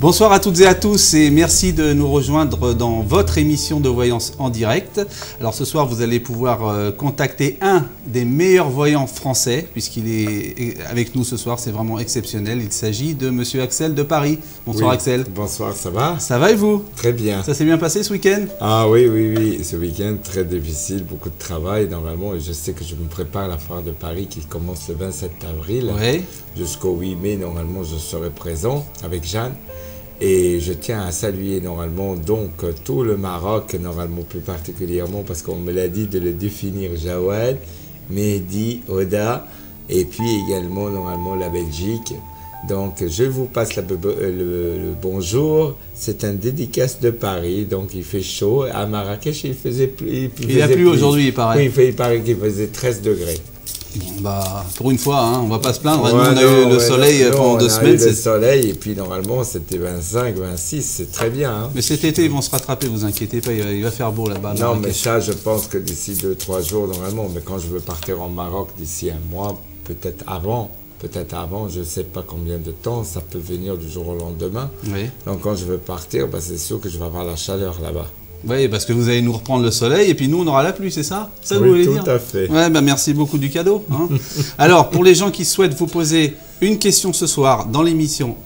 Bonsoir à toutes et à tous et merci de nous rejoindre dans votre émission de voyance en direct. Alors ce soir, vous allez pouvoir contacter un des meilleurs voyants français puisqu'il est avec nous ce soir, c'est vraiment exceptionnel. Il s'agit de Monsieur Axel de Paris. Bonsoir oui. Axel. Bonsoir, ça va? Ça va et vous? Très bien. Ça s'est bien passé ce week-end? Ah oui, ce week-end très difficile, beaucoup de travail normalement et je sais que je me prépare à la foire de Paris qui commence le 27 avril. Oui. Jusqu'au 8 mai, normalement je serai présent avec Jeanne. Et je tiens à saluer normalement donc tout le Maroc, normalement plus particulièrement parce qu'on me l'a dit de le définir, Jawad, Mehdi, Oda, et puis également normalement la Belgique. Donc je vous passe le bonjour, c'est un dédicace de Paris, donc il fait chaud. À Marrakech il faisait plus. Il a plu aujourd'hui, il paraît. Oui, il paraît qu'il faisait 13 degrés. Bon, bah, pour une fois, hein, on va pas se plaindre. Ouais, nous, on a eu le soleil pendant 2 semaines. Le soleil, et puis normalement, c'était 25, 26, c'est très bien. Hein. Mais cet été, ils vont se rattraper, vous inquiétez pas, il va faire beau là-bas. Non, mais ça, je pense que d'ici 2-3 jours, normalement, mais quand je veux partir en Maroc d'ici un mois, peut-être avant, je ne sais pas combien de temps, ça peut venir du jour au lendemain. Oui. Donc quand je veux partir, bah, c'est sûr que je vais avoir la chaleur là-bas. Oui, parce que vous allez nous reprendre le soleil et puis nous, on aura la pluie, c'est ça? Ça, oui, vous voulez dire? Tout à fait. Ouais, bah, merci beaucoup du cadeau. Hein. Alors, pour les gens qui souhaitent vous poser une question ce soir dans l'émission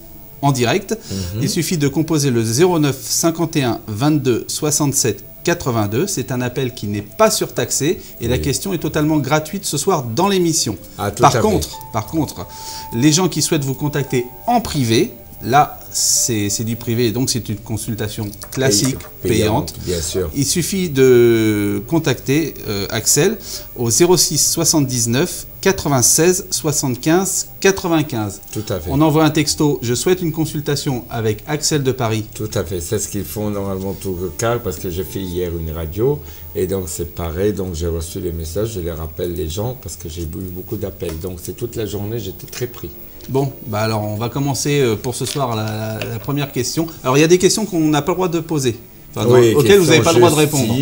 en direct, il suffit de composer le 09 51 22 67 82. C'est un appel qui n'est pas surtaxé et la question est totalement gratuite ce soir dans l'émission. Ah, par contre, les gens qui souhaitent vous contacter en privé, là, c'est du privé, donc c'est une consultation classique, payante. Bien sûr. Il suffit de contacter Axel au 06 79 96 75 95. Tout à fait. On envoie un texto, je souhaite une consultation avec Axel de Paris. Tout à fait, c'est ce qu'ils font normalement tout le cas, parce que j'ai fait hier une radio, et donc c'est pareil, donc j'ai reçu les messages, je les rappelle les gens, parce que j'ai eu beaucoup d'appels, donc c'est toute la journée, j'étais très pris. Bon, bah alors on va commencer pour ce soir la première question. Alors il y a des questions qu'on n'a pas le droit de poser, auxquelles vous n'avez pas le droit de répondre.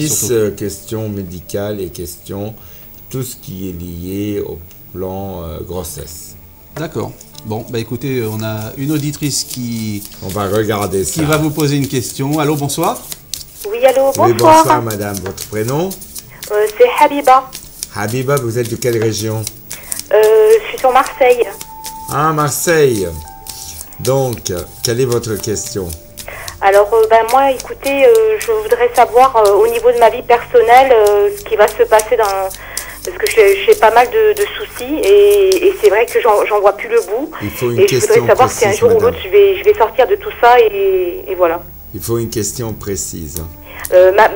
Questions médicales et questions, tout ce qui est lié au plan grossesse. D'accord. Bon, bah écoutez, on a une auditrice qui va regarder ça. Qui va vous poser une question. Allô, bonsoir. Oui, allô, bonsoir. Oui, bonsoir madame, votre prénom? C'est Habiba. Habiba, vous êtes de quelle région? Je suis sur Marseille. Ah, Marseille. Donc, quelle est votre question? Alors, moi, écoutez, je voudrais savoir au niveau de ma vie personnelle ce qui va se passer parce que j'ai pas mal de soucis et c'est vrai que j'en vois plus le bout. Il faut une et question je voudrais savoir précise, si un jour ou l'autre je vais sortir de tout ça et voilà. Il faut une question précise. Ma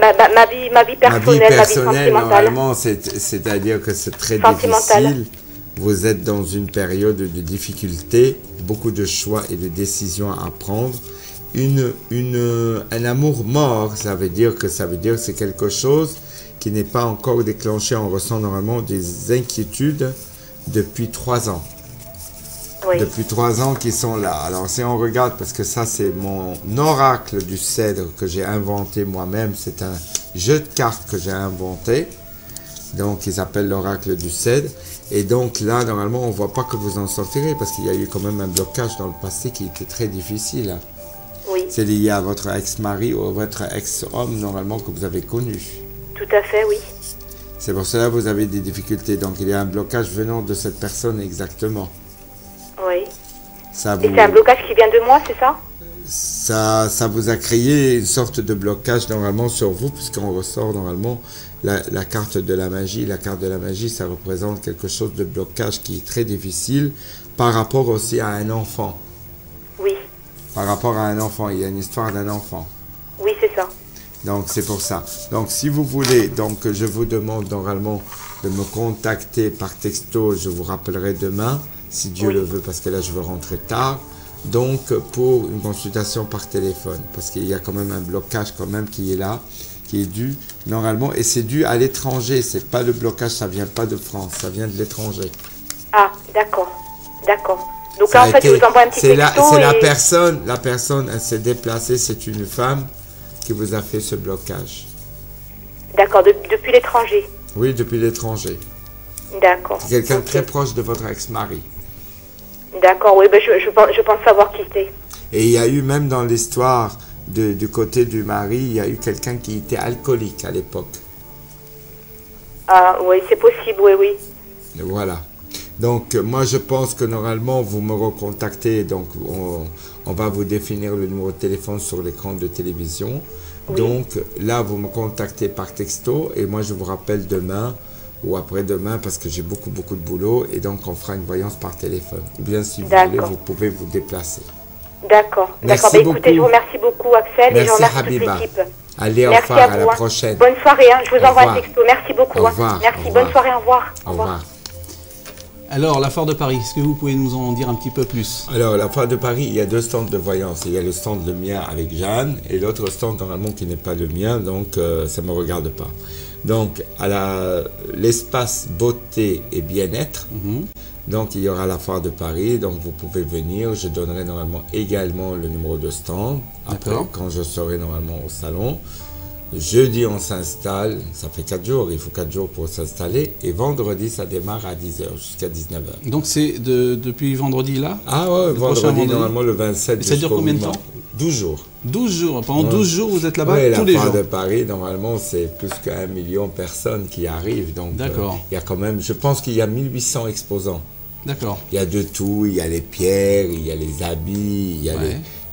vie personnelle, ma vie sentimentale. Normalement, c'est-à-dire que c'est très difficile. Vous êtes dans une période de difficulté, beaucoup de choix et de décisions à prendre. Un amour mort, ça veut dire que c'est quelque chose qui n'est pas encore déclenché. On ressent normalement des inquiétudes depuis 3 ans. Oui. Depuis 3 ans qui sont là. Alors si on regarde, parce que ça c'est mon oracle du cèdre que j'ai inventé moi-même, c'est un jeu de cartes que j'ai inventé. Donc, ils appellent l'oracle du cèdre. Et donc, là, normalement, on ne voit pas que vous en sortirez parce qu'il y a eu quand même un blocage dans le passé qui était très difficile. Oui. C'est lié à votre ex-mari ou à votre ex-homme, normalement, que vous avez connu. Tout à fait, oui. C'est pour cela que vous avez des difficultés. Donc, il y a un blocage venant de cette personne exactement. Oui. Et c'est un blocage qui vient de moi, c'est ça? Ça vous a créé une sorte de blocage, normalement, sur vous, puisqu'on ressort, normalement, la carte de la magie. La carte de la magie, ça représente quelque chose de blocage qui est très difficile par rapport aussi à un enfant. Oui. Par rapport à un enfant, il y a une histoire d'un enfant. Oui, c'est ça. Donc, c'est pour ça. Donc, si vous voulez, donc, je vous demande normalement de me contacter par texto. Je vous rappellerai demain, si Dieu le veut, parce que là, je veux rentrer tard. Donc, pour une consultation par téléphone, parce qu'il y a quand même un blocage quand même qui est là, qui est dû normalement, et c'est dû à l'étranger. C'est pas le blocage, ça vient pas de France, ça vient de l'étranger. Ah, d'accord. Donc là, en fait, je vous envoie un petit texto. C'est la personne, elle s'est déplacée, c'est une femme qui vous a fait ce blocage. D'accord, depuis l'étranger. Oui, depuis l'étranger. D'accord. C'est quelqu'un de très proche de votre ex-mari. D'accord, oui, ben je pense savoir qui c'est. Et il y a eu même dans l'histoire du côté du mari, il y a eu quelqu'un qui était alcoolique à l'époque. Ah oui, c'est possible, oui, oui. Et voilà. Donc moi je pense que normalement vous me recontactez, donc on va vous définir le numéro de téléphone sur l'écran de télévision. Oui. Donc là vous me contactez par texto et moi je vous rappelle demain ou après-demain parce que j'ai beaucoup de boulot et donc on fera une voyance par téléphone. Ou bien si vous voulez, vous pouvez vous déplacer. D'accord. D'accord. Écoutez, je vous remercie beaucoup Axel et je remercie toute l'équipe. Allez, au revoir, à la prochaine. Bonne soirée, hein. Je vous envoie un texto. Merci beaucoup. Au revoir. Merci, au revoir. Bonne soirée, au revoir. Au revoir. Alors, la foire de Paris, est-ce que vous pouvez nous en dire un petit peu plus? Alors, la foire de Paris, il y a 2 stands de voyance. Il y a le stand le mien avec Jeanne et l'autre stand normalement qui n'est pas le mien, donc ça ne me regarde pas. Donc, à l'espace beauté et bien-être, donc il y aura la foire de Paris, donc vous pouvez venir. Je donnerai normalement également le numéro de stand, après, quand je serai normalement au salon. Jeudi, on s'installe, ça fait 4 jours, il faut 4 jours pour s'installer. Et vendredi, ça démarre à 10h jusqu'à 19h. Donc c'est depuis vendredi là? Ah ouais, vendredi, normalement le 27. Et ça dure combien de temps? 12 jours. 12 jours. Pendant 12 jours, vous êtes là-bas tous les jours? La foire de Paris, normalement, c'est plus qu'1 million de personnes qui arrivent. Donc, il y a quand même, je pense qu'il y a 1800 exposants. D'accord. Il y a de tout, il y a les pierres, il y a les habits, il y a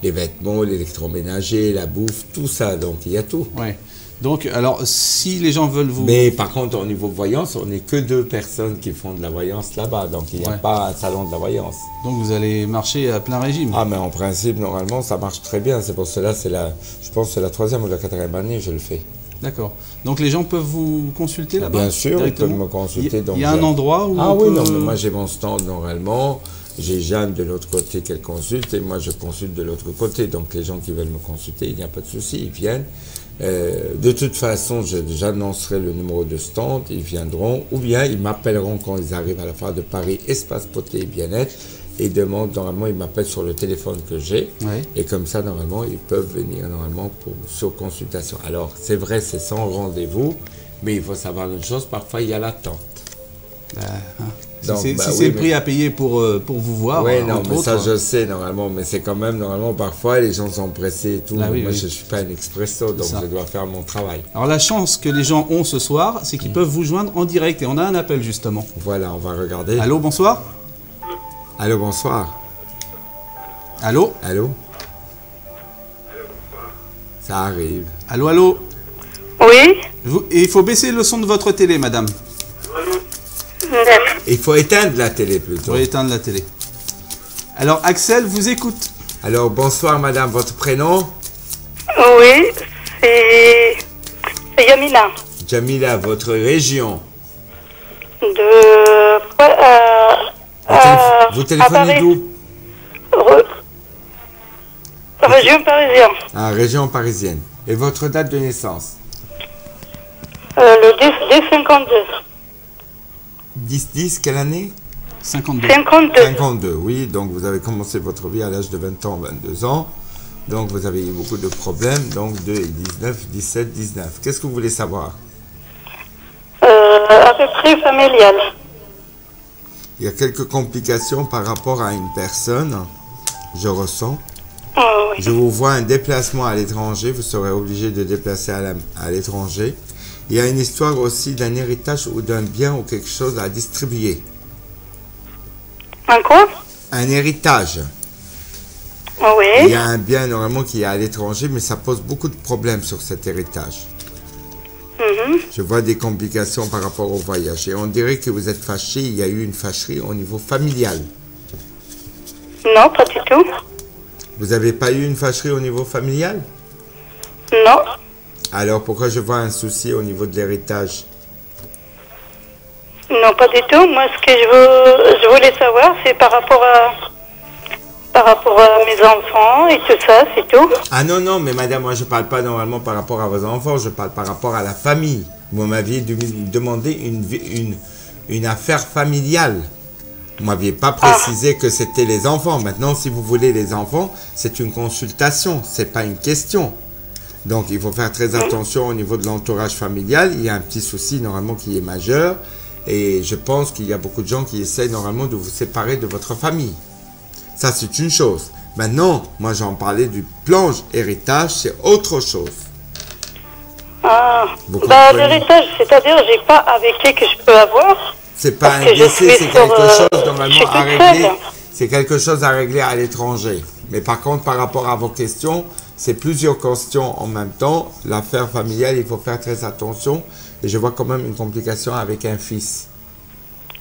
les vêtements, l'électroménager, la bouffe, tout ça. Donc, il y a tout. Ouais. Donc, alors, si les gens veulent vous... Mais par contre, au niveau voyance, on n'est que 2 personnes qui font de la voyance là-bas. Donc, il n'y a pas un salon de la voyance. Donc, vous allez marcher à plein régime? Ah, mais en principe, normalement, ça marche très bien. C'est pour cela, je pense que c'est la 3e ou la 4e année que je le fais. D'accord. Donc, les gens peuvent vous consulter là-bas? Bien sûr, ils peuvent me consulter. Il y a un endroit où... Ah oui, non, mais moi, j'ai mon stand normalement. J'ai Jeanne de l'autre côté qu'elle consulte et moi, je consulte de l'autre côté. Donc, les gens qui veulent me consulter, il n'y a pas de souci, ils viennent. De toute façon, j'annoncerai le numéro de stand, ils viendront, ou bien ils m'appelleront quand ils arrivent à la foire de Paris, espace beauté et bien-être, et demandent, normalement, ils m'appellent sur le téléphone que j'ai, et comme ça, normalement, ils peuvent venir, normalement, sur consultation. Alors, c'est vrai, c'est sans rendez-vous, mais il faut savoir une chose, parfois, il y a l'attente. Si c'est le prix à payer pour vous voir. Oui, non, mais ça je sais normalement, mais c'est quand même normalement parfois les gens sont pressés et tout. Moi je ne suis pas un expresso, donc je dois faire mon travail. Alors la chance que les gens ont ce soir, c'est qu'ils peuvent vous joindre en direct et on a un appel justement. Voilà, on va regarder. Allô, bonsoir. Allô, bonsoir. Allô. Allô. Ça arrive. Allô, allô. Oui. Il faut baisser le son de votre télé, madame. Il faut éteindre la télé plutôt. Il faut éteindre la télé. Alors, Axel vous écoute. Alors, bonsoir madame, votre prénom? Oui, c'est Jamila. Jamila, votre région? Vous téléphonez d'où? Région parisienne. Ah, région parisienne. Et votre date de naissance? Le 10-52. 10, quelle année? 52. 52, oui. Donc, vous avez commencé votre vie à l'âge de 20 ans, 22 ans. Donc, vous avez eu beaucoup de problèmes. Donc, 2 et 19, 17, 19. Qu'est-ce que vous voulez savoir? À peu près familial. Il y a quelques complications par rapport à une personne. Je ressens. Oui. Je vous vois un déplacement à l'étranger. Vous serez obligé de déplacer à l'étranger. Il y a une histoire aussi d'un héritage ou d'un bien ou quelque chose à distribuer. Un quoi? Un héritage. Oui. Il y a un bien normalement qui est à l'étranger, mais ça pose beaucoup de problèmes sur cet héritage. Je vois des complications par rapport au voyage. Et on dirait que vous êtes fâché, il y a eu une fâcherie au niveau familial. Non, pas du tout. Vous n'avez pas eu une fâcherie au niveau familial? Non. Alors pourquoi je vois un souci au niveau de l'héritage? Non, pas du tout. Moi, ce que je voulais savoir, c'est par rapport à mes enfants et tout ça, c'est tout. Ah non, non, mais madame, moi je ne parle pas normalement par rapport à vos enfants, je parle par rapport à la famille. Vous m'aviez demandé une affaire familiale. Vous ne m'aviez pas précisé que c'était les enfants. Maintenant, si vous voulez les enfants, c'est une consultation, ce n'est pas une question. Donc, il faut faire très attention au niveau de l'entourage familial. Il y a un petit souci normalement qui est majeur. Et je pense qu'il y a beaucoup de gens qui essayent normalement de vous séparer de votre famille. Ça, c'est une chose. Maintenant, moi j'en parlais du plan héritage, c'est autre chose. Ah, Vous bah, comprenez? l'héritage, c'est-à-dire, j'ai pas avec qui que je peux avoir. C'est pas Parce un que je décès, suis c'est sur, quelque chose je normalement suis à toute régler. seule. C'est quelque chose à régler à l'étranger. Mais par contre, par rapport à vos questions, c'est plusieurs questions en même temps. L'affaire familiale, il faut faire très attention. Et je vois quand même une complication avec un fils.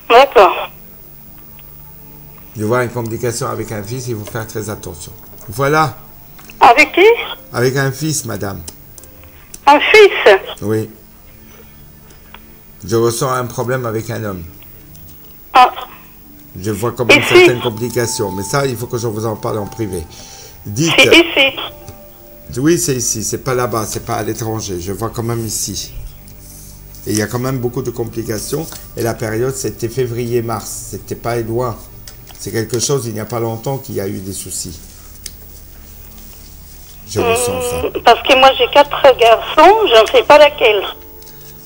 D'accord. Je vois une complication avec un fils, il faut faire très attention. Voilà, Avec qui? avec un fils, madame. Un fils. Oui. Je ressens un problème avec un homme. Ah, Je vois quand même Ici. certaines complications. Mais ça, il faut que je vous en parle en privé. Dites, c'est ici. oui, c'est ici, c'est pas là-bas, c'est pas à l'étranger. Je vois quand même ici. Et il y a quand même beaucoup de complications. Et la période, c'était février-mars. C'était pas loin. C'est quelque chose, il n'y a pas longtemps qu'il y a eu des soucis. Je ressens ça. Parce que moi, j'ai 4 garçons, je ne sais pas laquelle.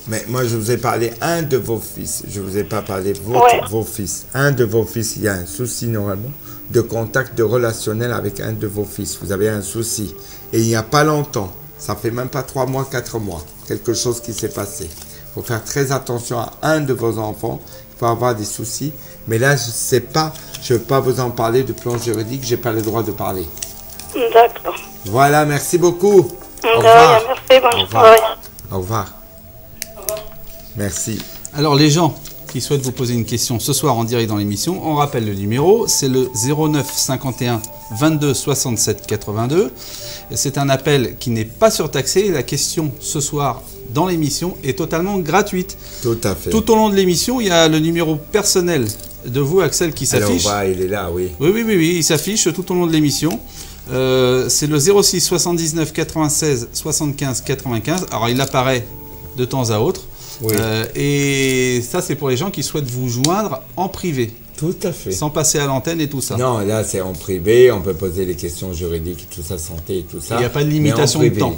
Mais moi, je vous ai parlé un de vos fils. Je ne vous ai pas parlé Ouais. vos fils. Un de vos fils, il y a un souci normalement de contact, de relationnel avec un de vos fils. Vous avez un souci. Et il n'y a pas longtemps, ça fait même pas 3 mois, 4 mois, quelque chose qui s'est passé. Il faut faire très attention à un de vos enfants. Il peut avoir des soucis. Mais là, je ne sais pas, je ne veux pas vous en parler de plan juridique. Je n'ai pas le droit de parler. D'accord. Voilà, merci beaucoup. Au De revoir. rien, merci, bonne Au revoir. soirée. Au revoir. Merci. Alors les gens qui souhaitent vous poser une question ce soir en direct dans l'émission, on rappelle le numéro, c'est le 09 51 22 67 82. C'est un appel qui n'est pas surtaxé. La question ce soir dans l'émission est totalement gratuite. Tout à fait. Tout au long de l'émission, il y a le numéro personnel de vous, Axel, qui Alors, s'affiche. bah, il est là, oui. Oui, il s'affiche tout au long de l'émission. C'est le 06 79 96 75 95. Alors il apparaît de temps à autre. Oui. Et ça, c'est pour les gens qui souhaitent vous joindre en privé, Tout à fait. sans passer à l'antenne et tout ça. Non, là, c'est en privé. On peut poser les questions juridiques, tout ça, santé et tout ça. Il n'y a pas de Mais en limitation de privé. temps.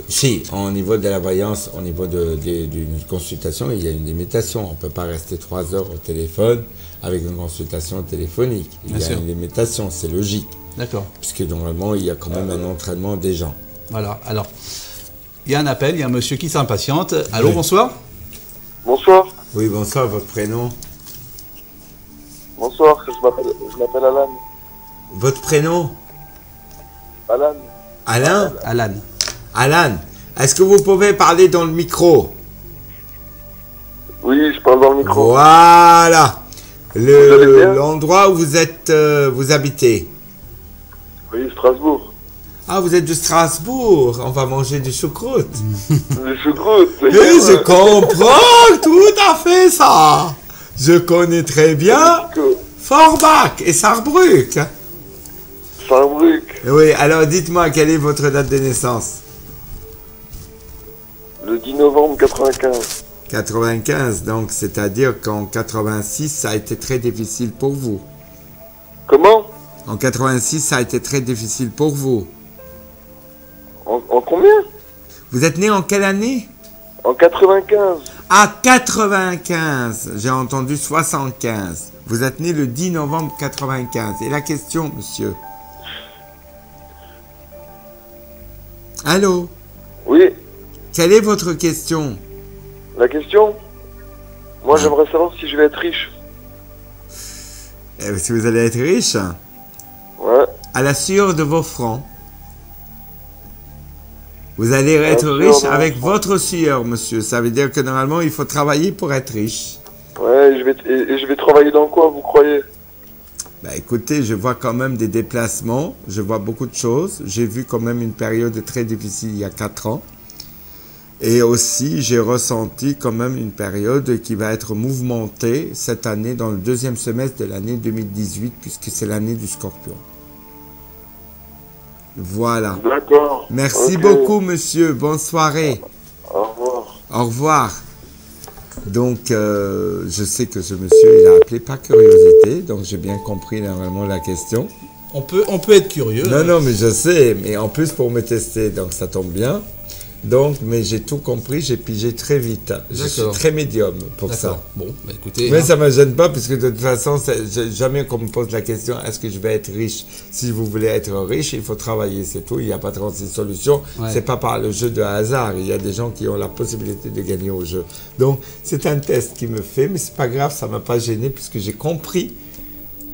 Si, au niveau de la voyance, au niveau d'une consultation, il y a une limitation. On ne peut pas rester 3 heures au téléphone avec une consultation téléphonique. Il Bien y a sûr. une limitation, c'est logique. D'accord. Puisque normalement, il y a quand même un entraînement des gens. Voilà. Alors, il y a un appel, il y a un monsieur qui s'impatiente. Allô, Oui. bonsoir. Bonsoir. Oui, bonsoir, votre prénom. Bonsoir, je m'appelle Alan. Votre prénom Alan. Alain Alan. Alan, est-ce que vous pouvez parler dans le micro? Oui, je parle dans le micro. Voilà. Vous allez bien L'endroit où vous êtes, vous habitez. Oui, Strasbourg. Ah, vous êtes de Strasbourg. On va manger du choucroute. Le choucroute. Oui, je comprends tout à fait ça. Je connais très bien Forbach et Saarbrück. Saarbrück. Oui, alors dites-moi, quelle est votre date de naissance? Le 10 novembre 95. 95, donc c'est-à-dire qu'en 86, ça a été très difficile pour vous. Comment? En 86, ça a été très difficile pour vous. En combien? Vous êtes né en quelle année? En 95. Ah, 95. J'ai entendu 75. Vous êtes né le 10 novembre 95. Et la question, monsieur? Allô? Oui, Quelle est votre question? la question? Moi, Ah. j'aimerais savoir si je vais être riche. Si vous allez être riche, Ouais. à la sueur de vos francs. Vous allez être sueur riche de vos avec francs. votre sueur, monsieur. Ça veut dire que normalement, il faut travailler pour être riche. Ouais, et je vais travailler dans quoi, vous croyez? Bah, écoutez, je vois quand même des déplacements, je vois beaucoup de choses. J'ai vu quand même une période très difficile il y a 4 ans. Et aussi, j'ai ressenti quand même une période qui va être mouvementée cette année, dans le 2e semestre de l'année 2018, puisque c'est l'année du Scorpion. Voilà. D'accord. Merci Ok. beaucoup, monsieur. Bonne soirée. Au revoir. Au revoir. Donc, je sais que ce monsieur, il a appelé par curiosité, donc j'ai bien compris normalement la question. On peut être curieux. Non, non, mais je sais, mais en plus pour me tester, donc ça tombe bien. Donc, mais j'ai tout compris, j'ai pigé très vite. Je suis très médium pour ça. Bon, bah écoutez. Mais ça ne me gêne pas, puisque de toute façon, jamais qu'on me pose la question, est-ce que je vais être riche? Si vous voulez être riche, il faut travailler, c'est tout. Il n'y a pas 36 solutions. Ouais. C'est pas par le jeu de hasard. Il y a des gens qui ont la possibilité de gagner au jeu. Donc, c'est un test qui me fait, mais c'est pas grave, ça ne m'a pas gêné, puisque j'ai compris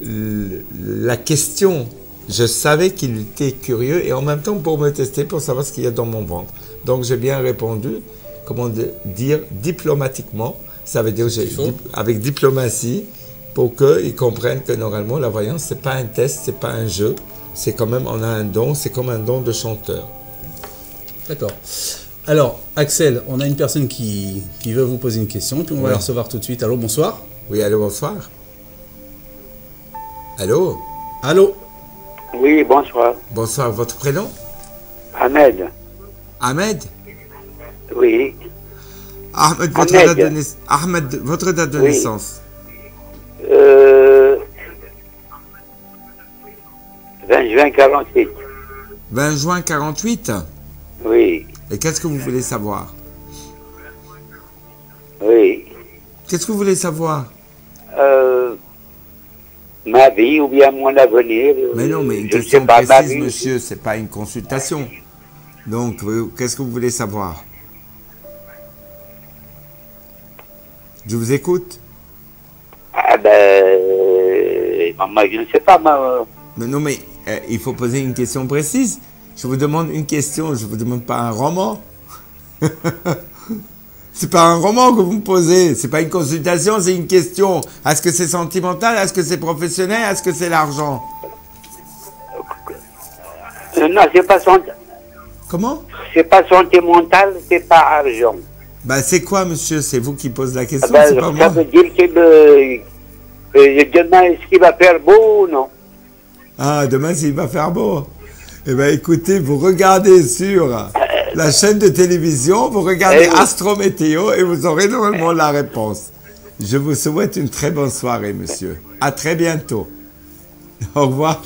la question. Je savais qu'il était curieux, et en même temps, pour me tester, pour savoir ce qu'il y a dans mon ventre. Donc, j'ai bien répondu, comment dire, diplomatiquement, ça veut dire avec diplomatie, pour qu'ils comprennent que normalement, la voyance, ce n'est pas un test, ce n'est pas un jeu, c'est quand même, on a un don, c'est comme un don de chanteur. D'accord. Alors, Axel, on a une personne qui veut vous poser une question, puis on va la recevoir tout de suite. Allô, bonsoir. Oui, allô, bonsoir. Allô. Allô. Oui, bonsoir. Bonsoir, votre prénom? Ahmed. Ahmed? Oui. Ahmed, votre date de naissance? 20 juin 48. 20 juin 48? Oui. Et qu'est-ce que vous voulez savoir? Oui. Qu'est-ce que vous voulez savoir? Ma vie ou bien mon avenir. Mais non, mais une question précise, monsieur, c'est pas une consultation. Donc, qu'est-ce que vous voulez savoir? Je vous écoute. Ah moi, je ne sais pas, Mais non, mais il faut poser une question précise. Je vous demande une question, je vous demande pas un roman. C'est pas un roman que vous me posez, c'est pas une consultation, c'est une question. Est-ce que c'est sentimental? Est-ce que c'est professionnel? Est-ce que c'est l'argent? Non, c'est pas sentimental. Comment? C'est pas sentimental, c'est pas argent. Ben, c'est quoi, monsieur? C'est vous qui posez la question, c'est pas ça moi. veut dire que demain, est-ce qu'il va faire beau ou non? Ah, demain, s'il va faire beau. Eh bien, écoutez, vous regardez sur la chaîne de télévision, vous regardez Astro Météo et vous aurez normalement la réponse. Je vous souhaite une très bonne soirée, monsieur. À très bientôt. Au revoir.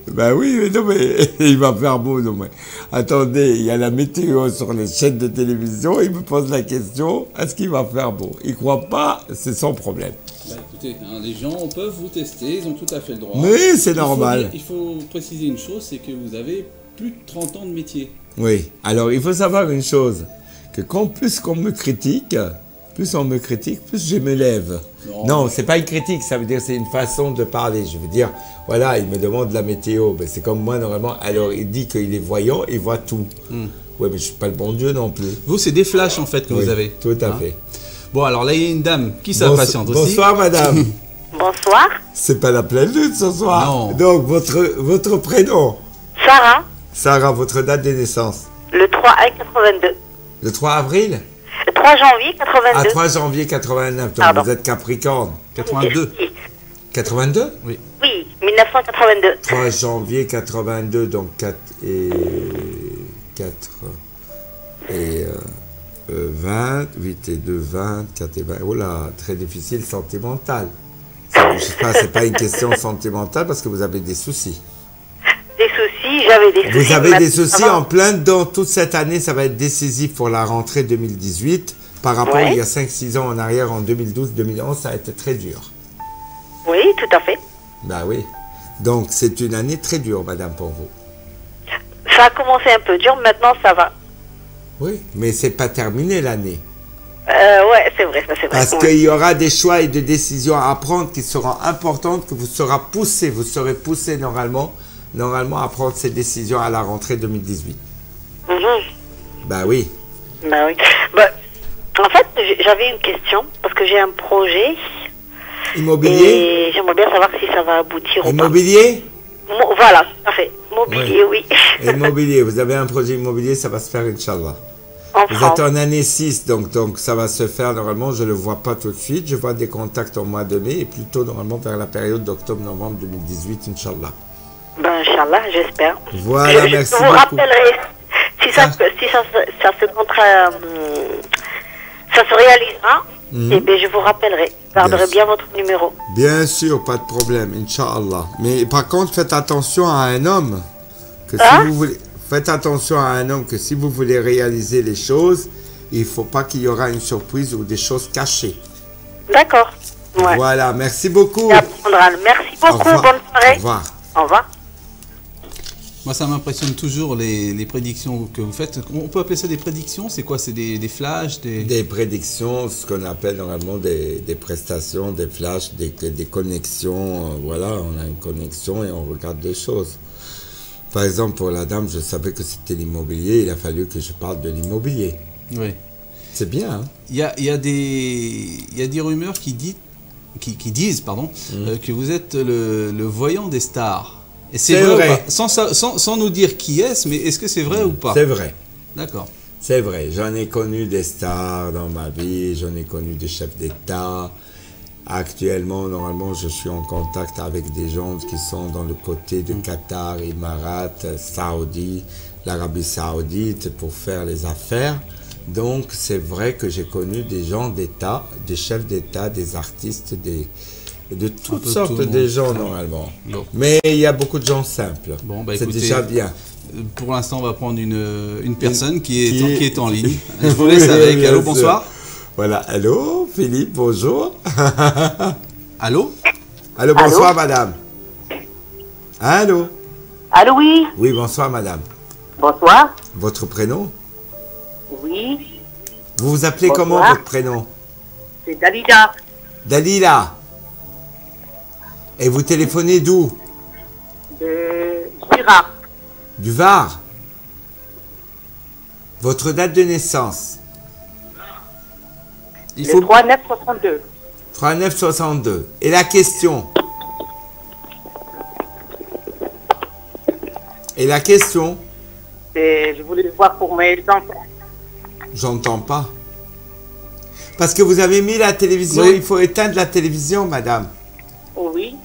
Ben oui, mais non, mais il va faire beau, non, mais attendez, il y a la météo sur les chaînes de télévision, il me pose la question, est-ce qu'il va faire beau? Il ne croit pas, c'est son problème. Bah écoutez, hein, les gens peuvent vous tester, ils ont tout à fait le droit. Mais c'est normal. Il faut préciser une chose, c'est que vous avez plus de 30 ans de métier. Oui, alors il faut savoir une chose, que plus on me critique, plus je me lève. Non, c'est pas une critique, ça veut dire c'est une façon de parler. Je veux dire, voilà, il me demande la météo, ben, c'est comme moi normalement. Alors il dit qu'il est voyant, il voit tout. Oui, mais je suis pas le bon Dieu non plus. Vous, c'est des flashs en fait que vous avez. Tout à fait. Bon, alors là, il y a une dame qui s'impatiente aussi. Bonsoir, madame. Bonsoir. C'est pas la pleine lune ce soir. Non. Donc, votre prénom? Sarah. Sarah, votre date de naissance? Le 3 avril 82. Le 3 avril? Le 3 janvier 82. Ah, 3 janvier 89. Donc, vous êtes Capricorne. 82. 82? Oui. Oui, 1982. 3 janvier 82, donc 4 et 20, 8 et 2, 20, 4 et 20. Oh là, très difficile, sentimental. C'est pas une question sentimentale parce que vous avez des soucis. Des soucis, j'avais des soucis. Vous avez des soucis en plein dedans. Toute cette année, ça va être décisif pour la rentrée 2018. Par rapport il y a 5-6 ans en arrière, en 2012-2011, ça a été très dur. Oui, tout à fait. Ben oui. Donc, c'est une année très dure, madame, pour vous. Ça a commencé un peu dur, maintenant ça va. Oui, mais c'est pas terminé l'année. Ouais, c'est vrai, c'est vrai. Parce qu'il y aura des choix et des décisions à prendre qui seront importantes, que vous serez poussé normalement à prendre ces décisions à la rentrée 2018. Ben oui. Ben oui. Ben, en fait, j'avais une question, parce que j'ai un projet. Immobilier? Et j'aimerais bien savoir si ça va aboutir ou pas. Immobilier? Voilà, tout à fait. Mobilier, oui. Immobilier, vous avez un projet immobilier, ça va se faire, Inch'Allah. Vous êtes en année 6, donc ça va se faire normalement, je ne le vois pas tout de suite. Je vois des contacts au mois de mai et plutôt normalement vers la période d'octobre-novembre 2018, Inch'Allah. Ben, Inch'Allah, j'espère. Voilà, merci beaucoup. Je vous rappellerai, si ça se réalisera, eh bien, je vous rappellerai. Je garderai bien votre numéro. Bien sûr, pas de problème, Inch'Allah. Mais par contre, faites attention à un homme. Que si vous voulez... faites attention à un homme que si vous voulez réaliser les choses, il ne faut pas qu'il y aura une surprise ou des choses cachées. D'accord. Ouais. Voilà, merci beaucoup. Ça apprendra. Merci Au beaucoup. revoir. Bonne Au soirée. revoir. Au revoir. Moi, ça m'impressionne toujours les prédictions que vous faites. On peut appeler ça des prédictions? C'est quoi? C'est des flashs, Des prédictions, ce qu'on appelle normalement des prestations, des flashs, des connexions. Voilà, on a une connexion et on regarde des choses. Par exemple, pour la dame, je savais que c'était l'immobilier. Il a fallu que je parle de l'immobilier. Oui. C'est bien, hein? Il y a des rumeurs qui disent que vous êtes le voyant des stars. Et c'est vrai. Ou pas? Sans nous dire qui est-ce, mais est-ce que c'est vrai ou pas? C'est vrai. D'accord. C'est vrai. J'en ai connu des stars dans ma vie. J'en ai connu des chefs d'État. Actuellement, normalement, je suis en contact avec des gens qui sont dans le côté de Qatar, Émirats, Saoudi, l'Arabie Saoudite pour faire les affaires. Donc, c'est vrai que j'ai connu des gens d'État, des chefs d'État, des artistes, de toutes sortes de gens normalement. Bon. Mais il y a beaucoup de gens simples. Bon, bah, c'est écoutez, déjà bien. Pour l'instant, on va prendre une personne qui est en ligne. Je vous laisse avec. Oui, Allô, bien bonsoir. sûr. Voilà, allô, Philippe, bonjour. Allô? Allô, bonsoir, madame. Allô? Allô, oui. Oui, bonsoir, madame. Bonsoir. Votre prénom? Oui. Vous vous appelez Bonsoir. comment, votre prénom? C'est Dalida. Dalila. Et vous téléphonez d'où? De Gira. Du Var. Votre date de naissance? Il Le faut 3962. 3962. Et la question? Et la question? Je voulais le voir pour mes enfants. J'entends pas. Parce que vous avez mis la télévision, Oui. il faut éteindre la télévision, madame. Oui.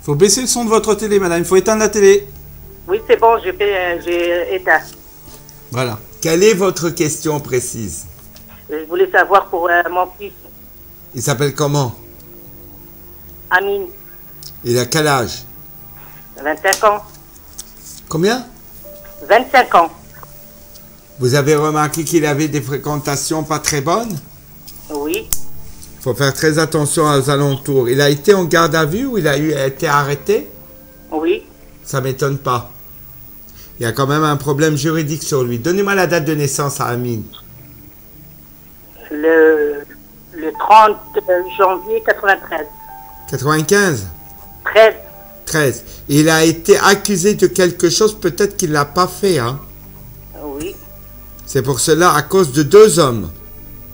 faut baisser le son de votre télé, madame. Il faut éteindre la télé. Oui, c'est bon, j'ai éteint. Voilà. Quelle est votre question précise? Je voulais savoir pour mon fils, Il s'appelle comment? Amine, Il a quel âge? 25 ans. Combien? 25 ans. Vous avez remarqué qu'il avait des fréquentations pas très bonnes? Oui. Il faut faire très attention aux alentours. Il a été en garde à vue ou il a été arrêté? Oui. Ça m'étonne pas. Il y a quand même un problème juridique sur lui. Donnez-moi la date de naissance à Amine. Le 30 janvier 93. 95? 13. 13. Il a été accusé de quelque chose, peut-être qu'il ne l'a pas fait. Hein? Oui. C'est pour cela, à cause de 2 hommes.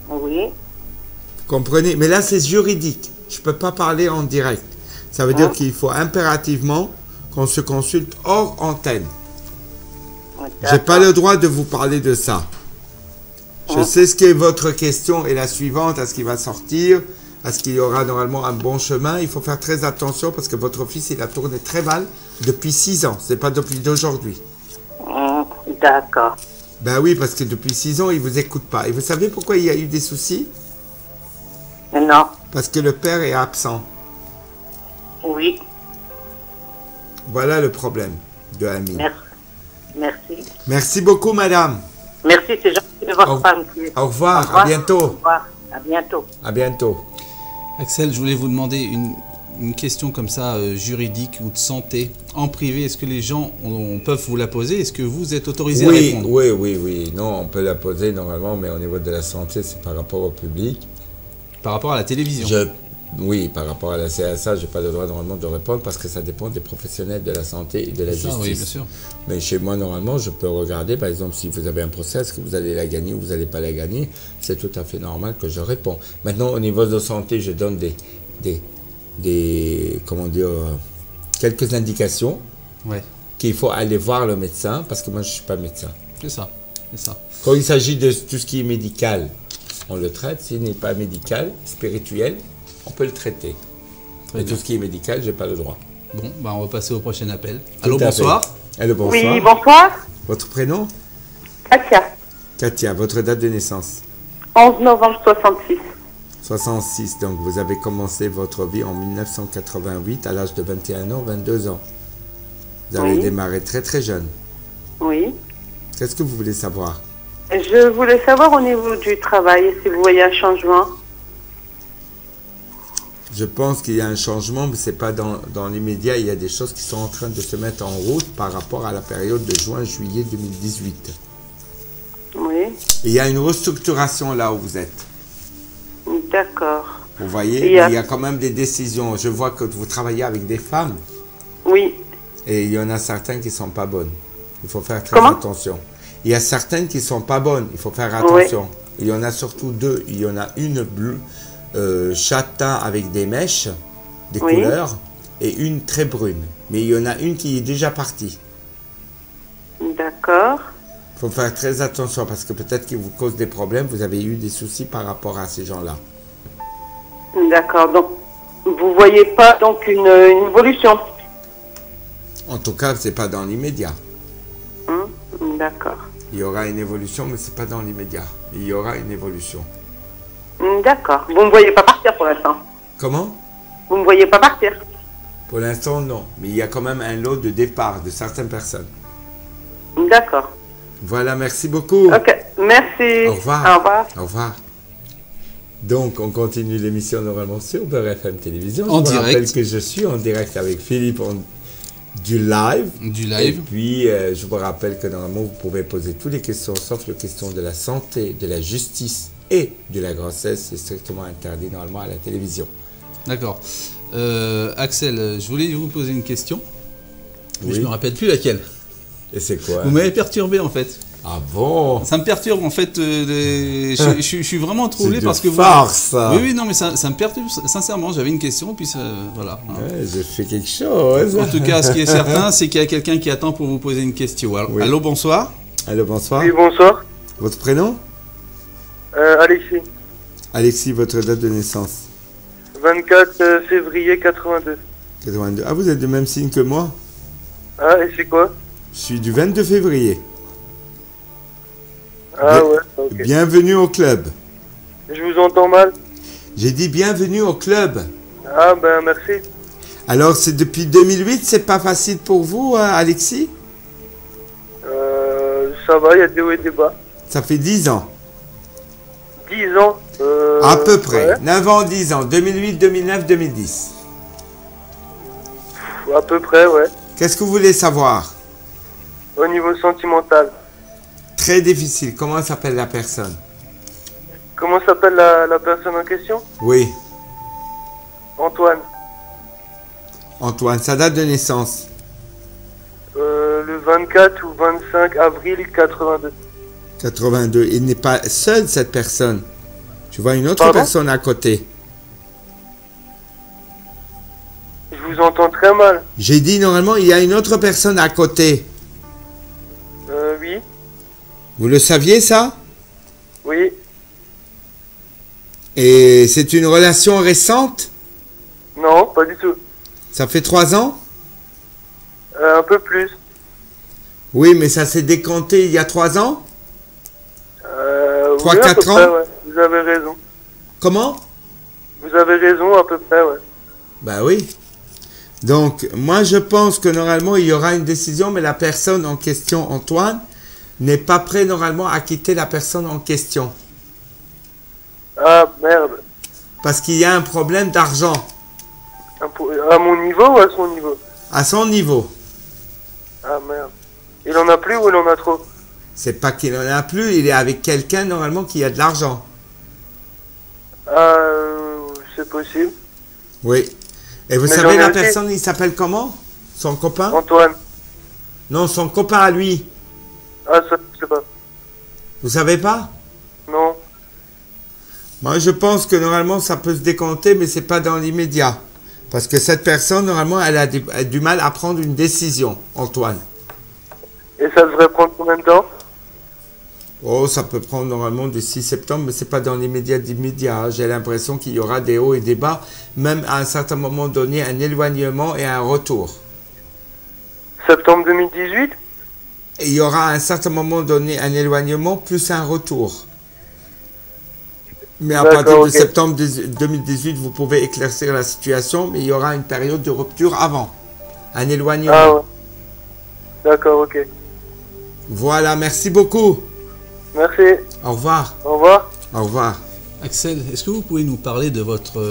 Oui. Vous comprenez? Mais là, c'est juridique. Je ne peux pas parler en direct. Ça veut dire qu'il faut impérativement qu'on se consulte hors antenne. J'ai pas le droit de vous parler de ça. Je sais ce qu'est votre question et la suivante, est-ce qu'il va sortir? Est-ce qu'il y aura normalement un bon chemin? Il faut faire très attention parce que votre fils, il a tourné très mal depuis 6 ans. C'est pas depuis d'aujourd'hui. D'accord. Ben oui, parce que depuis 6 ans, il vous écoute pas. Et vous savez pourquoi il y a eu des soucis? Non. Parce que le père est absent. Oui. Voilà le problème de Amine. Merci. Merci. Merci beaucoup, madame. Merci, c'est gentil de votre femme. Au revoir, à bientôt. Au revoir. À bientôt. À bientôt. Axel, je voulais vous demander une question comme ça, juridique ou de santé, en privé. Est-ce que les gens peuvent vous la poser? Est-ce que vous êtes autorisé à répondre? Oui. Non, on peut la poser normalement, mais au niveau de la santé, c'est par rapport au public. Par rapport à la télévision? Oui, par rapport à la CSA, je n'ai pas le droit normalement de répondre parce que ça dépend des professionnels de la santé et de la justice. Oui, bien sûr. Mais chez moi, normalement, je peux regarder, par exemple, si vous avez un procès, est-ce que vous allez la gagner ou vous n'allez pas la gagner? C'est tout à fait normal que je réponds. Maintenant, au niveau de santé, je donne quelques indications qu'il faut aller voir le médecin parce que moi, je ne suis pas médecin. C'est ça. Quand il s'agit de tout ce qui est médical, on le traite. S'il n'est pas médical, spirituel, on peut le traiter. Mais tout ce qui est médical, je n'ai pas le droit. Bon, on va passer au prochain appel. Allô, bonsoir. Allô, bonsoir. Oui, bonsoir. Votre prénom? Katia, Katia, votre date de naissance? 11 novembre 66. 66, donc vous avez commencé votre vie en 1988 à l'âge de 21 ans, 22 ans. Vous avez Oui. démarré très très jeune. Oui. Qu'est-ce que vous voulez savoir? Je voulais savoir au niveau du travail, si vous voyez un changement. Je pense qu'il y a un changement, mais ce n'est pas dans l'immédiat. Il y a des choses qui sont en train de se mettre en route par rapport à la période de juin-juillet 2018. Oui. Et il y a une restructuration là où vous êtes. D'accord. Vous voyez, Et il y a quand même des décisions. Je vois que vous travaillez avec des femmes Oui. et il y en a certaines qui ne sont pas bonnes. Il faut faire très Comment? attention. Il y a certaines qui ne sont pas bonnes. Il faut faire attention. Il y en a surtout deux. Il y en a une bleue, châtain avec des mèches, des Oui. couleurs, et une très brune. Mais il y en a une qui est déjà partie. D'accord. Il faut faire très attention parce que peut-être qu'il vous cause des problèmes. Vous avez eu des soucis par rapport à ces gens-là. D'accord. Donc, vous voyez pas donc une évolution. En tout cas, ce n'est pas dans l'immédiat. D'accord. Il y aura une évolution, mais ce n'est pas dans l'immédiat. Il y aura une évolution. D'accord. Vous ne me voyez pas partir pour l'instant. Comment? Vous ne me voyez pas partir. Pour l'instant, non. Mais il y a quand même un lot de départ de certaines personnes. D'accord. Voilà, merci beaucoup. Ok. Merci. Au revoir. Au revoir. Au revoir. Donc, on continue l'émission normalement sur Beurre FM Télévision. En je vous direct. rappelle que je suis en direct avec Philippe du live. Du Et live. puis, je vous rappelle que normalement, vous pouvez poser toutes les questions, sauf les questions de la santé, de la justice et de la grossesse. C'est strictement interdit normalement à la télévision. D'accord. Axel, je voulais vous poser une question. Mais Oui. je ne me rappelle plus laquelle. Et c'est quoi? Vous m'avez perturbé en fait. Ah bon? Ça me perturbe en fait. Je suis vraiment troublé C'est parce du que farce, ça. Oui, oui, non, mais ça me perturbe sincèrement. J'avais une question, puis voilà. Ouais, j'ai fait quelque chose. En tout cas, ce qui est certain, c'est qu'il y a quelqu'un qui attend pour vous poser une question. Alors, Oui. allô, bonsoir. Allô, bonsoir. Oui, bonsoir. Votre prénom? Alexis. Alexis, votre date de naissance? 24 février 82. 82. Ah, vous êtes du même signe que moi? Ah, et c'est quoi? Je suis du 22 février. Ah Bien- ouais, ok. Bienvenue au club. Je vous entends mal. J'ai dit bienvenue au club. Ah ben merci. Alors, c'est depuis 2008, c'est pas facile pour vous, Alexis? Ça va, il y a des hauts et des bas. Ça fait 10 ans. 10 ans. À peu près. Ouais, 9 ans, 10 ans. 2008, 2009, 2010. à peu près, ouais. Qu'est-ce que vous voulez savoir? Au niveau sentimental. Très difficile. Comment s'appelle la personne? Comment s'appelle la personne en question? Oui, Antoine. Antoine. Sa date de naissance? Le 24 ou 25 avril 82. 82. Il n'est pas seul, cette personne. Tu vois une autre Pardon? personne à côté. Je vous entends très mal. J'ai dit normalement, il y a une autre personne à côté. Oui. Vous le saviez, ça? Oui. Et c'est une relation récente? Non, pas du tout. Ça fait 3 ans? Un peu plus. Oui, mais ça s'est décompté il y a 3 ans? 3, oui, à 4 peu ans? près, ouais. Vous avez raison. Comment? Vous avez raison, à peu près, ouais. Ben oui. Donc, moi, je pense que normalement, il y aura une décision, mais la personne en question, Antoine, n'est pas prêt normalement à quitter la personne en question. Ah, merde. Parce qu'il y a un problème d'argent À mon niveau ou à son niveau? à son niveau. Ah, merde. Il en a plus ou il en a trop? C'est pas qu'il en a plus, il est avec quelqu'un normalement qui a de l'argent. Ah, c'est possible. Oui. Et vous Mais savez, j'en ai la aussi. personne, il s'appelle comment? Son copain? Antoine. Non, son copain à lui. Ah, ça, je sais pas. Vous savez pas? Non. Moi, je pense que normalement, ça peut se décompter, mais c'est pas dans l'immédiat. Parce que cette personne, normalement, elle a du mal à prendre une décision, Antoine. Et ça devrait prendre combien de temps? Oh, ça peut prendre normalement du 6 septembre, mais c'est pas dans l'immédiat d'immédiat. Hein. J'ai l'impression qu'il y aura des hauts et des bas, même à un certain moment donné, un éloignement et un retour. Septembre 2018? Et il y aura à un certain moment donné un éloignement plus un retour. Mais à D'accord, partir de ok. septembre 2018, vous pouvez éclaircir la situation, mais il y aura une période de rupture avant. Un éloignement. Ah, ouais. D'accord, ok. Voilà, merci beaucoup. Merci. Au revoir. Au revoir. Au revoir. Axel, est-ce que vous pouvez nous parler de votre...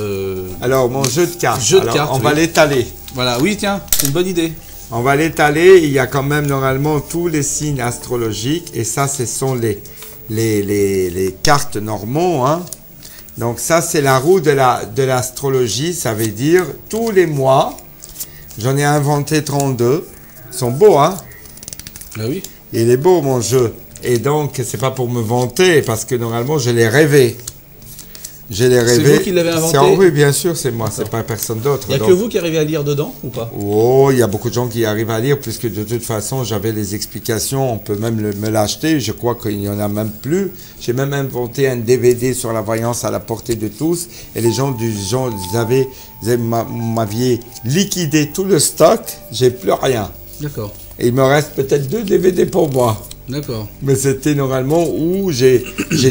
Alors, mon jeu de cartes. Jeu de Alors, cartes, on oui. va l'étaler. Voilà, oui, tiens, c'est une bonne idée. On va l'étaler. Il y a quand même normalement tous les signes astrologiques. Et ça, ce sont les cartes normaux. Hein. Donc ça, c'est la roue de l'astrologie. Ça veut dire tous les mois. J'en ai inventé 32. Ils sont beaux, hein? Ah oui. Il est beau, mon jeu. Et donc, c'est pas pour me vanter, parce que normalement, je l'ai rêvé. Je l'ai rêvé. C'est vous qui l'avez inventé? Oui, bien sûr, c'est moi. C'est pas personne d'autre. Il n'y a Donc... que vous qui arrivez à lire dedans, ou pas? Oh, il y a beaucoup de gens qui arrivent à lire, puisque de toute façon, j'avais les explications. On peut même me l'acheter. Je crois qu'il n'y en a même plus. J'ai même inventé un DVD sur la voyance à la portée de tous. Et les gens m'aviez liquidé tout le stock. J'ai plus rien. D'accord. Et il me reste peut-être 2 DVD pour moi. D'accord. Mais c'était normalement où j'ai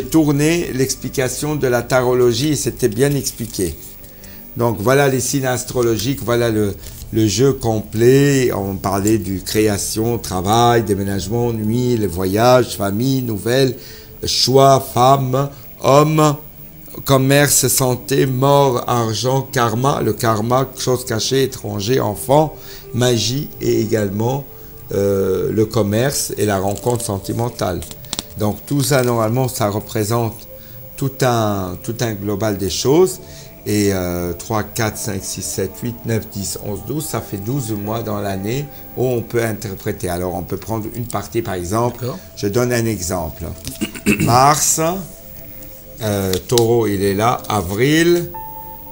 tourné l'explication de la tarologie et c'était bien expliqué. Donc voilà les signes astrologiques, voilà le jeu complet. On parlait du création, travail, déménagement, nuit, les voyages, famille, nouvelles, choix, femme, homme, commerce, santé, mort, argent, karma. Le karma, chose cachée, étranger, enfant, magie et également le commerce et la rencontre sentimentale. Donc tout ça, normalement, ça représente tout un global des choses. Et 3, 4, 5, 6, 7, 8, 9, 10, 11, 12, ça fait 12 mois dans l'année où on peut interpréter. Alors on peut prendre une partie par exemple. Je donne un exemple. Mars, Taureau, il est là. Avril,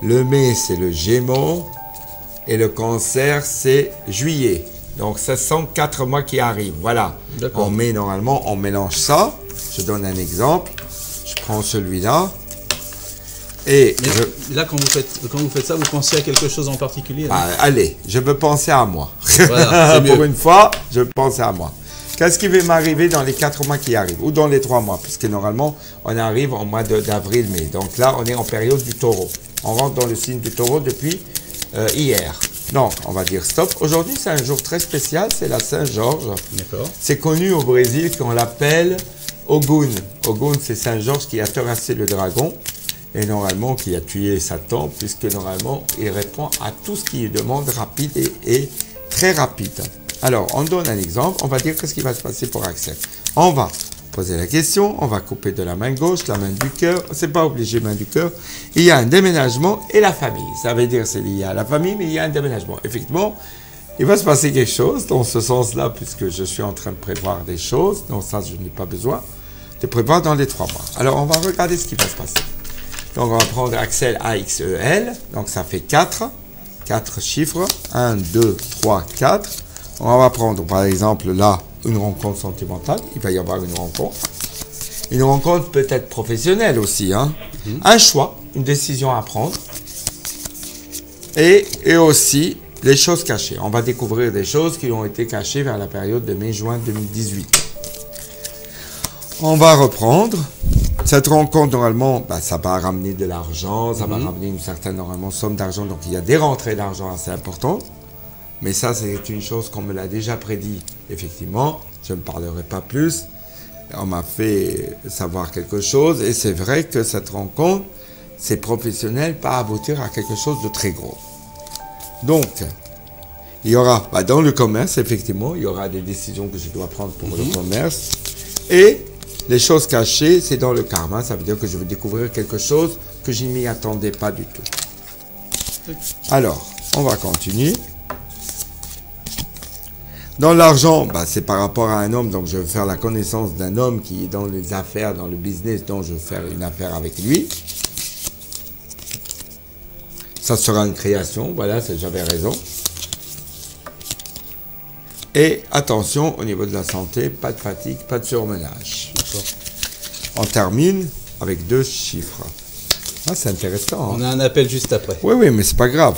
le mai, c'est le Gémeaux. Et le Cancer, c'est Juillet. Donc, ce sont 4 mois qui arrivent. Voilà. On met normalement, on mélange ça. Je donne un exemple. Je prends celui-là. Et là, quand vous faites ça, vous pensez à quelque chose en particulier? Allez, je veux penser à moi. Voilà, pour une fois, je veux penser à moi. Qu'est-ce qui va m'arriver dans les 4 mois qui arrivent? Ou dans les 3 mois? Puisque normalement, on arrive au mois d'avril-mai. Donc là, on est en période du Taureau. On rentre dans le signe du Taureau depuis hier. Donc, on va dire stop. Aujourd'hui, c'est un jour très spécial, c'est la Saint-Georges. C'est connu au Brésil qu'on l'appelle Ogún. Ogún, c'est Saint-Georges qui a terrassé le dragon et normalement qui a tué Satan, puisque normalement, il répond à tout ce qui demande rapide et très rapide. Alors, on donne un exemple. On va dire qu'est-ce qui va se passer pour Axel. On va poser la question, on va couper de la main gauche, la main du cœur, c'est pas obligé main du cœur. Il y a un déménagement et la famille. Ça veut dire c'est lié à la famille, mais il y a un déménagement. Effectivement, il va se passer quelque chose dans ce sens-là, puisque je suis en train de prévoir des choses. Donc ça, je n'ai pas besoin de prévoir dans les 3 mois. Alors, on va regarder ce qui va se passer. Donc, on va prendre Axel AXEL. Donc, ça fait 4 chiffres. 1, 2, 3, 4. On va prendre, par exemple, là, une rencontre sentimentale. Il va y avoir une rencontre. Une rencontre peut-être professionnelle aussi. Hein. Un choix, une décision à prendre. Et aussi les choses cachées. On va découvrir des choses qui ont été cachées vers la période de mai-juin 2018. On va reprendre. Cette rencontre, normalement, ça va ramener de l'argent. Ça va ramener une certaine, normalement, somme d'argent. Donc, il y a des rentrées d'argent assez importantes. Mais ça, c'est une chose qu'on me l'a déjà prédit, effectivement. Je ne parlerai pas plus. On m'a fait savoir quelque chose. Et c'est vrai que cette rencontre, c'est professionnel, pas aboutir à quelque chose de très gros. Donc, il y aura, dans le commerce, effectivement, il y aura des décisions que je dois prendre pour le commerce. Et les choses cachées, c'est dans le karma. Ça veut dire que je vais découvrir quelque chose que je ne m'y attendais pas du tout. Alors, on va continuer. Dans l'argent, c'est par rapport à un homme, donc je vais faire la connaissance d'un homme qui est dans les affaires, dans le business, donc je vais faire une affaire avec lui. Ça sera une création, voilà, j'avais raison. Et attention, au niveau de la santé, pas de fatigue, pas de surmenage. On termine avec 2 chiffres. Ah, c'est intéressant. On a un appel juste après. Oui, mais c'est pas grave.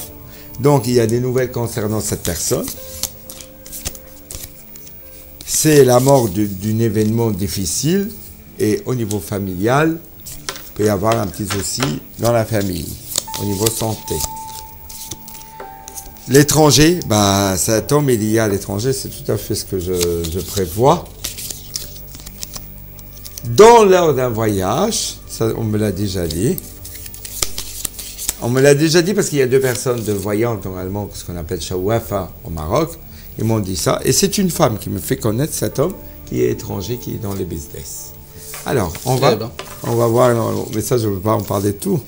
Donc, il y a des nouvelles concernant cette personne. C'est la mort d'un événement difficile et au niveau familial, il peut y avoir un petit souci dans la famille, au niveau santé. L'étranger, bah, ça tombe, il y a l'étranger, c'est tout à fait ce que je prévois. Dans l'heure d'un voyage, ça, on me l'a déjà dit. On me l'a déjà dit parce qu'il y a 2 personnes de voyantes, normalement, ce qu'on appelle Shawafa au Maroc. Ils m'ont dit ça. Et c'est une femme qui me fait connaître cet homme qui est étranger, qui est dans les business. Alors, on va voir. Non, mais ça, je ne veux pas en parler de tout.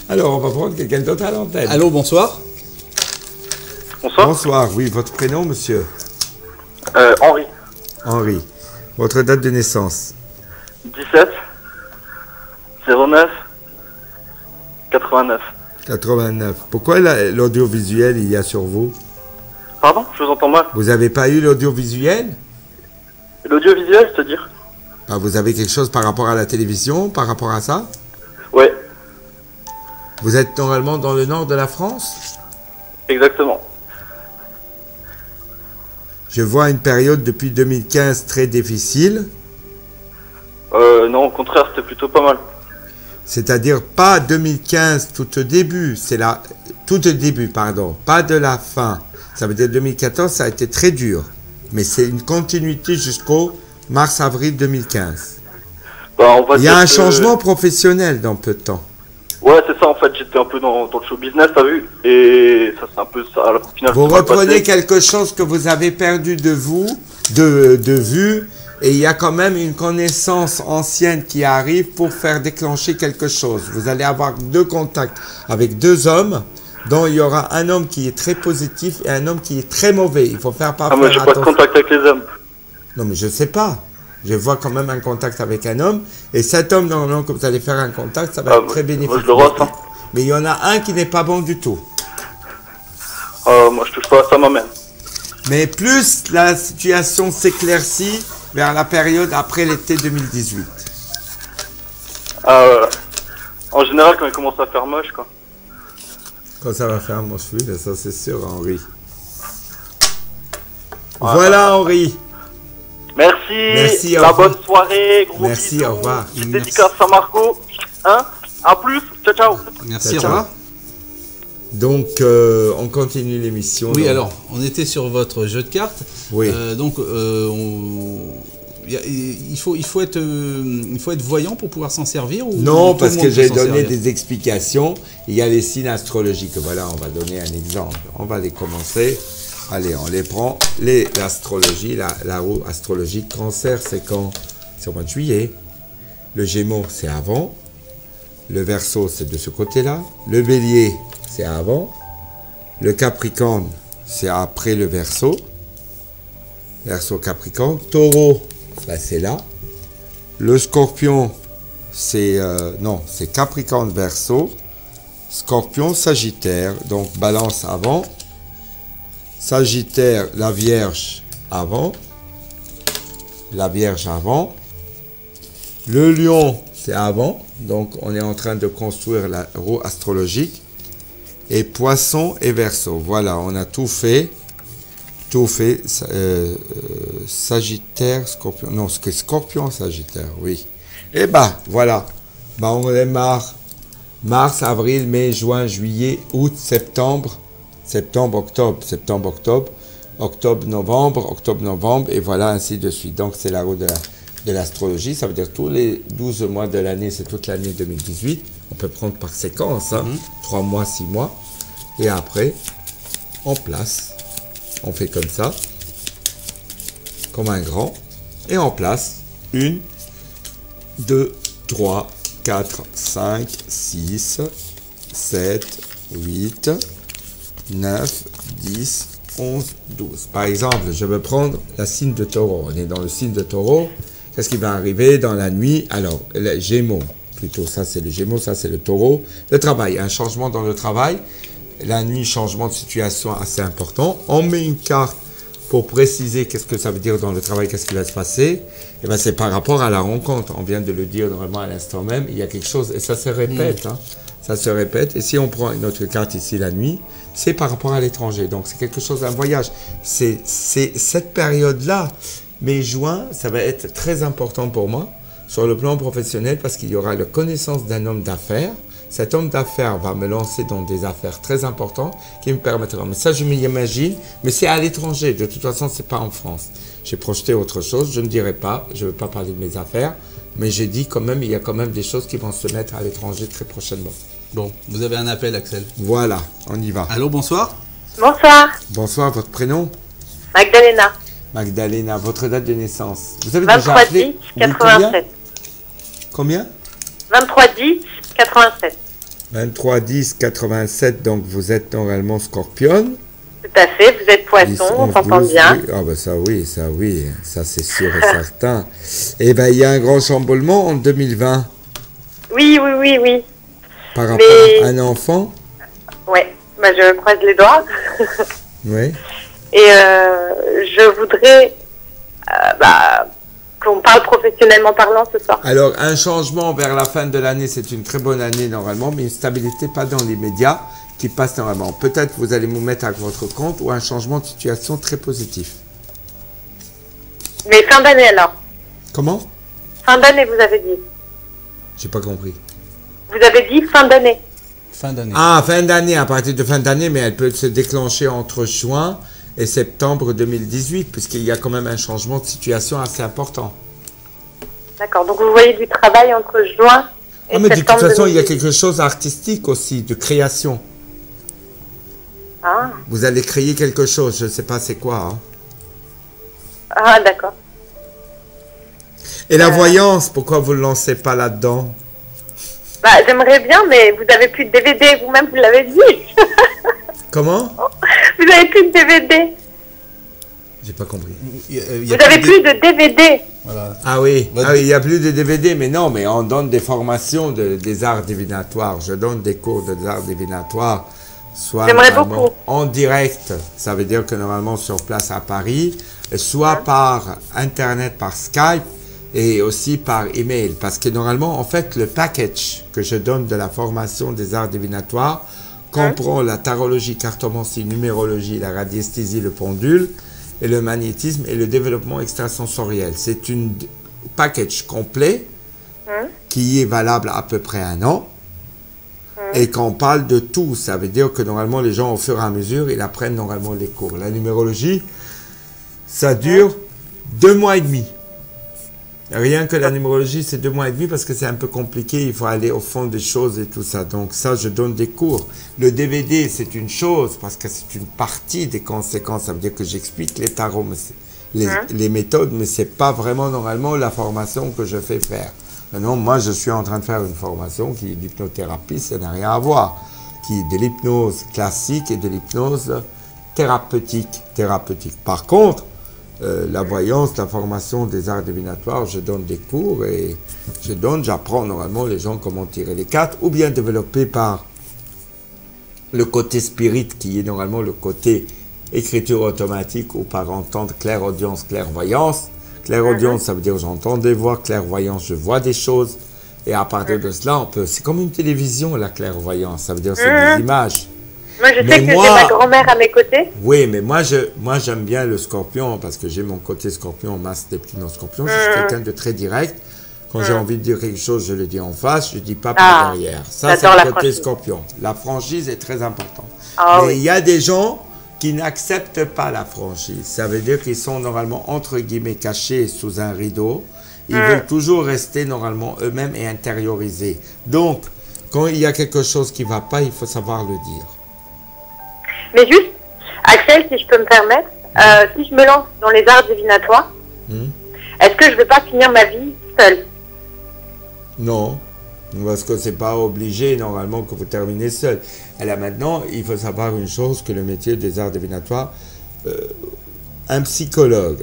Alors, on va prendre quelqu'un d'autre à l'antenne. Allô, bonsoir. Bonsoir. Bonsoir, oui, votre prénom, monsieur? Henri. Henri. Votre date de naissance? 17 09 89. 89. Pourquoi l'audiovisuel il y a sur vous? Pardon? Je vous entends mal. Vous n'avez pas eu l'audiovisuel? L'audiovisuel, c'est-à-dire? Ah, vous avez quelque chose par rapport à la télévision, par rapport à ça? Ouais, Vous êtes normalement dans le nord de la France? exactement. Je vois une période depuis 2015 très difficile. Non, au contraire, c'était plutôt pas mal. C'est-à-dire pas 2015 tout au début, tout au début, pardon, pas de la fin. Ça veut dire 2014, ça a été très dur. Mais c'est une continuité jusqu'au mars-avril 2015. Bah, on va Il y a dire un que- changement professionnel dans peu de temps. Ouais, c'est ça, en fait, j'étais un peu dans le show business, t'as vu? Et ça, c'est un peu ça. Au final, Vous c'est mal reprenez passé. quelque chose que vous avez perdu de vue, et il y a quand même une connaissance ancienne qui arrive pour faire déclencher quelque chose. Vous allez avoir 2 contacts avec 2 hommes, dont il y aura un homme qui est très positif et un homme qui est très mauvais. Il faut faire Ah, moi, j'ai pas de contact avec les hommes. Non, mais je sais pas. Je vois quand même un contact avec un homme, et cet homme, normalement, quand vous allez faire un contact, ça va Ah, être très bénéfique. moi, je le ressens. Mais il y en a un qui n'est pas bon du tout. Moi, je touche pas à ça, moi-même. Mais plus la situation s'éclaircit vers la période après l'été 2018. En général, quand il commence à faire moche, quoi. Quand ça va faire mon cheveu, ça c'est sûr, Henri. Voilà, Henri. Merci. Merci, au La revoir. bonne soirée. Gros Merci, bisous. au revoir. Petite Merci. dédicace à Marco. Hein? À plus. Ciao, ciao. Merci, Ciao, au revoir. Donc, on continue l'émission. Oui, Donc, alors, on était sur votre jeu de cartes. Oui. Il faut être voyant pour pouvoir s'en servir ou Non, tout parce le que monde j'ai peut s'en donné servir? des explications. Il y a les signes astrologiques. Voilà, on va donner un exemple. On va les commencer. Allez, on les prend. L'astrologie, la roue astrologique. Cancer, c'est quand? C'est au mois de juillet. Le Gémeaux, c'est avant. Le Verseau, c'est de ce côté-là. Le Bélier, c'est avant. Le Capricorne, c'est après le Verseau. Verseau, Capricorne. Taureau, bah, c'est là. Le Scorpion, c'est c'est Capricorne, Verseau. Scorpion, Sagittaire. Donc Balance avant. Sagittaire, la Vierge avant. La Vierge avant. Le Lion, c'est avant. Donc on est en train de construire la roue astrologique. Et Poisson et Verseau. Voilà, on a tout fait. Tout fait. Sagittaire, Scorpion. Non, c'est Scorpion, Sagittaire, oui. Et bah, voilà. Bah, on démarre. Mars, avril, mai, juin, juillet, août, septembre. Septembre, octobre, octobre, novembre, et voilà, ainsi de suite. Donc, c'est la roue de l'astrologie. Ça veut dire tous les 12 mois de l'année, c'est toute l'année 2018. On peut prendre par séquence, hein, 3 mois, 6 mois. Et après, on place. On fait comme ça, comme un grand. Et on place 1, 2, 3, 4, 5, 6, 7, 8, 9, 10, 11, 12. Par exemple, je veux prendre la signe de Taureau. On est dans le signe de Taureau. Qu'est-ce qui va arriver dans la nuit? Alors, les Gémeaux, plutôt, ça c'est le Gémeaux, ça c'est le Taureau. Le travail, un changement dans le travail. La nuit, changement de situation assez important. On met une carte pour préciser qu'est-ce que ça veut dire dans le travail, qu'est-ce qui va se passer. Et bien, c'est par rapport à la rencontre. On vient de le dire normalement à l'instant même. Il y a quelque chose, et ça se répète. Hein. Ça se répète. Et si on prend une autre carte ici la nuit, c'est par rapport à l'étranger. Donc, c'est quelque chose, un voyage. C'est cette période-là, mai-juin, ça va être très important pour moi sur le plan professionnel parce qu'il y aura la connaissance d'un homme d'affaires. cet homme d'affaires va me lancer dans des affaires très importantes qui me permettront. Mais ça, je m'imagine, mais c'est à l'étranger. De toute façon, c'est pas en France. J'ai projeté autre chose. Je ne dirai pas, je ne veux pas parler de mes affaires, mais j'ai dit quand même, il y a quand même des choses qui vont se mettre à l'étranger très prochainement. Bon, vous avez un appel, Axel. Voilà, on y va. Allô, bonsoir. Bonsoir, Bonsoir, votre prénom? Magdalena. Magdalena, votre date de naissance. Vous avez déjà 23 appelé? 10 Oui, 87. Combien? 23 10 87. 23 10 87, donc vous êtes normalement Scorpion. Tout à fait, vous êtes poisson, on s'entend 12, bien. oui. Ah ben ça c'est sûr et certain. Et ben il y a un grand chamboulement en 2020 Oui, oui, oui, oui. par rapport Mais- à un enfant. Ouais, bah, je croise les doigts. Oui. Et je voudrais qu'on parle professionnellement parlant ce soir. Alors un changement vers la fin de l'année, c'est une très bonne année normalement, mais une stabilité pas dans l'immédiat qui passe normalement. Peut-être vous allez vous mettre à votre compte ou un changement de situation très positif. Mais fin d'année alors. Comment? Fin d'année, vous avez dit. J'ai pas compris. Vous avez dit fin d'année. Fin d'année. Ah, fin d'année, à partir de fin d'année, mais elle peut se déclencher entre juin et septembre 2018, puisqu'il y a quand même un changement de situation assez important. D'accord, donc vous voyez du travail entre juin et Ah, mais de toute septembre façon, il y a 2018. quelque chose d'artistique aussi, de création. Ah, Vous allez créer quelque chose, je ne sais pas c'est quoi. Hein. ah d'accord. Et la voyance, pourquoi vous ne le lancez pas là-dedans? Bah, j'aimerais bien, mais vous avez plus de DVD, vous-même vous l'avez dit. Comment? Vous avez plus de DVD. J'ai pas compris. Vous avez plus de DVD. Voilà. Ah oui, Votre- ah oui, il n'y a plus de DVD, mais non, mais on donne des formations des arts divinatoires. Je donne des cours des arts divinatoires, soit J'aimerais normalement beaucoup. en direct, ça veut dire que normalement sur place à Paris, soit par Internet, par Skype, et aussi par email. Parce que normalement, en fait, le package que je donne de la formation des arts divinatoires comprend la tarologie, cartomancie, numérologie, la radiesthésie, le pendule, et le magnétisme et le développement extrasensoriel. C'est un package complet qui est valable à peu près 1 an et qu'on parle de tout. Ça veut dire que normalement, les gens, au fur et à mesure, ils apprennent normalement les cours. La numérologie, ça dure 2 mois et demi. Rien que la numérologie, c'est 2 mois et demi parce que c'est un peu compliqué, il faut aller au fond des choses et tout ça. Donc ça, je donne des cours. Le DVD, c'est une chose parce que c'est une partie des conséquences. Ça veut dire que j'explique les tarots, mais les méthodes, mais c'est pas vraiment normalement la formation que je fais faire. Maintenant, moi, je suis en train de faire une formation qui est l'hypnothérapie, ça n'a rien à voir, qui est de l'hypnose classique et de l'hypnose thérapeutique. Par contre, la voyance, la formation des arts divinatoires, je donne des cours et j'apprends normalement les gens comment tirer les cartes ou bien développer par le côté spirit qui est normalement le côté écriture automatique ou par entendre clairaudience, clairvoyance. Clairaudience, ça veut dire j'entends des voix, clairvoyance, je vois des choses et à partir de cela, on peut. C'est comme une télévision, la clairvoyance, ça veut dire c'est des images. Moi, je Mais sais que moi- j'ai ma grand-mère à mes côtés. Oui, mais moi j'aime bien le scorpion parce que j'ai mon côté scorpion, masse des petits scorpion. Je suis quelqu'un de très direct. Quand j'ai envie de dire quelque chose, je le dis en face, je ne dis pas par derrière. Ça, c'est j'adore la le côté franchise. scorpion. La franchise est très importante. Ah mais oui. il y a des gens qui n'acceptent pas la franchise. Ça veut dire qu'ils sont normalement, entre guillemets, cachés sous un rideau. Ils veulent toujours rester normalement eux-mêmes et intérioriser. Donc, quand il y a quelque chose qui ne va pas, il faut savoir le dire. Mais juste, Axel, si je peux me permettre, si je me lance dans les arts divinatoires, est-ce que je ne vais pas finir ma vie seule? Non, parce que c'est pas obligé normalement que vous terminez seul. Et là maintenant, il faut savoir une chose, que le métier des arts divinatoires, un psychologue,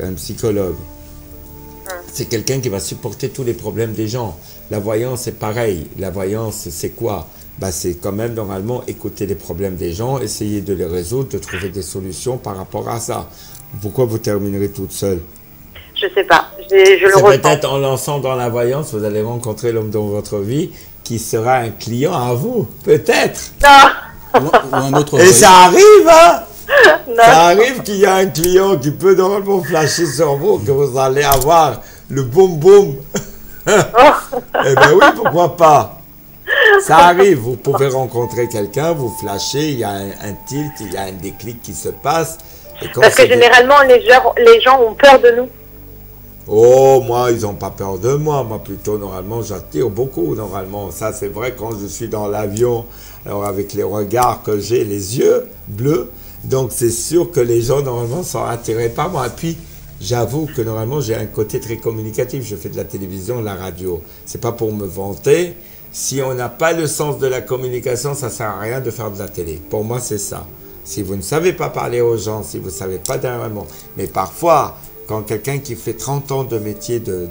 c'est quelqu'un qui va supporter tous les problèmes des gens. La voyance, c'est pareil. La voyance, c'est quoi? Bah, c'est quand même normalement écouter les problèmes des gens, essayer de les résoudre, de trouver des solutions par rapport à ça. Pourquoi vous terminerez toute seule? Je sais pas, je le C'est ressens. peut-être en lançant dans la voyance, vous allez rencontrer l'homme dans votre vie qui sera un client à vous. Peut-être. Non, Ou un autre. Et ça arrive, hein? non. Ça arrive qu'il y a un client qui peut normalement flasher sur vous, que vous allez avoir le boum boum. Oh. Eh ben oui, pourquoi pas? Ça arrive, vous pouvez rencontrer quelqu'un, vous flashez, il y a un tilt, il y a un déclic qui se passe. Et quand Parce que c'est généralement, les gens ont peur de nous. Oh, moi, ils n'ont pas peur de moi. Moi, plutôt, normalement, j'attire beaucoup, normalement. Ça, c'est vrai, quand je suis dans l'avion, alors avec les regards que j'ai, les yeux bleus, donc c'est sûr que les gens, normalement, sont attirés par moi. Et puis, j'avoue que, normalement, j'ai un côté très communicatif. Je fais de la télévision, de la radio. C'est pas pour me vanter. Si on n'a pas le sens de la communication, ça sert à rien de faire de la télé. Pour moi, c'est ça. Si vous ne savez pas parler aux gens, si vous ne savez pas vraiment... Mais parfois... Quand quelqu'un qui fait 30 ans de métier de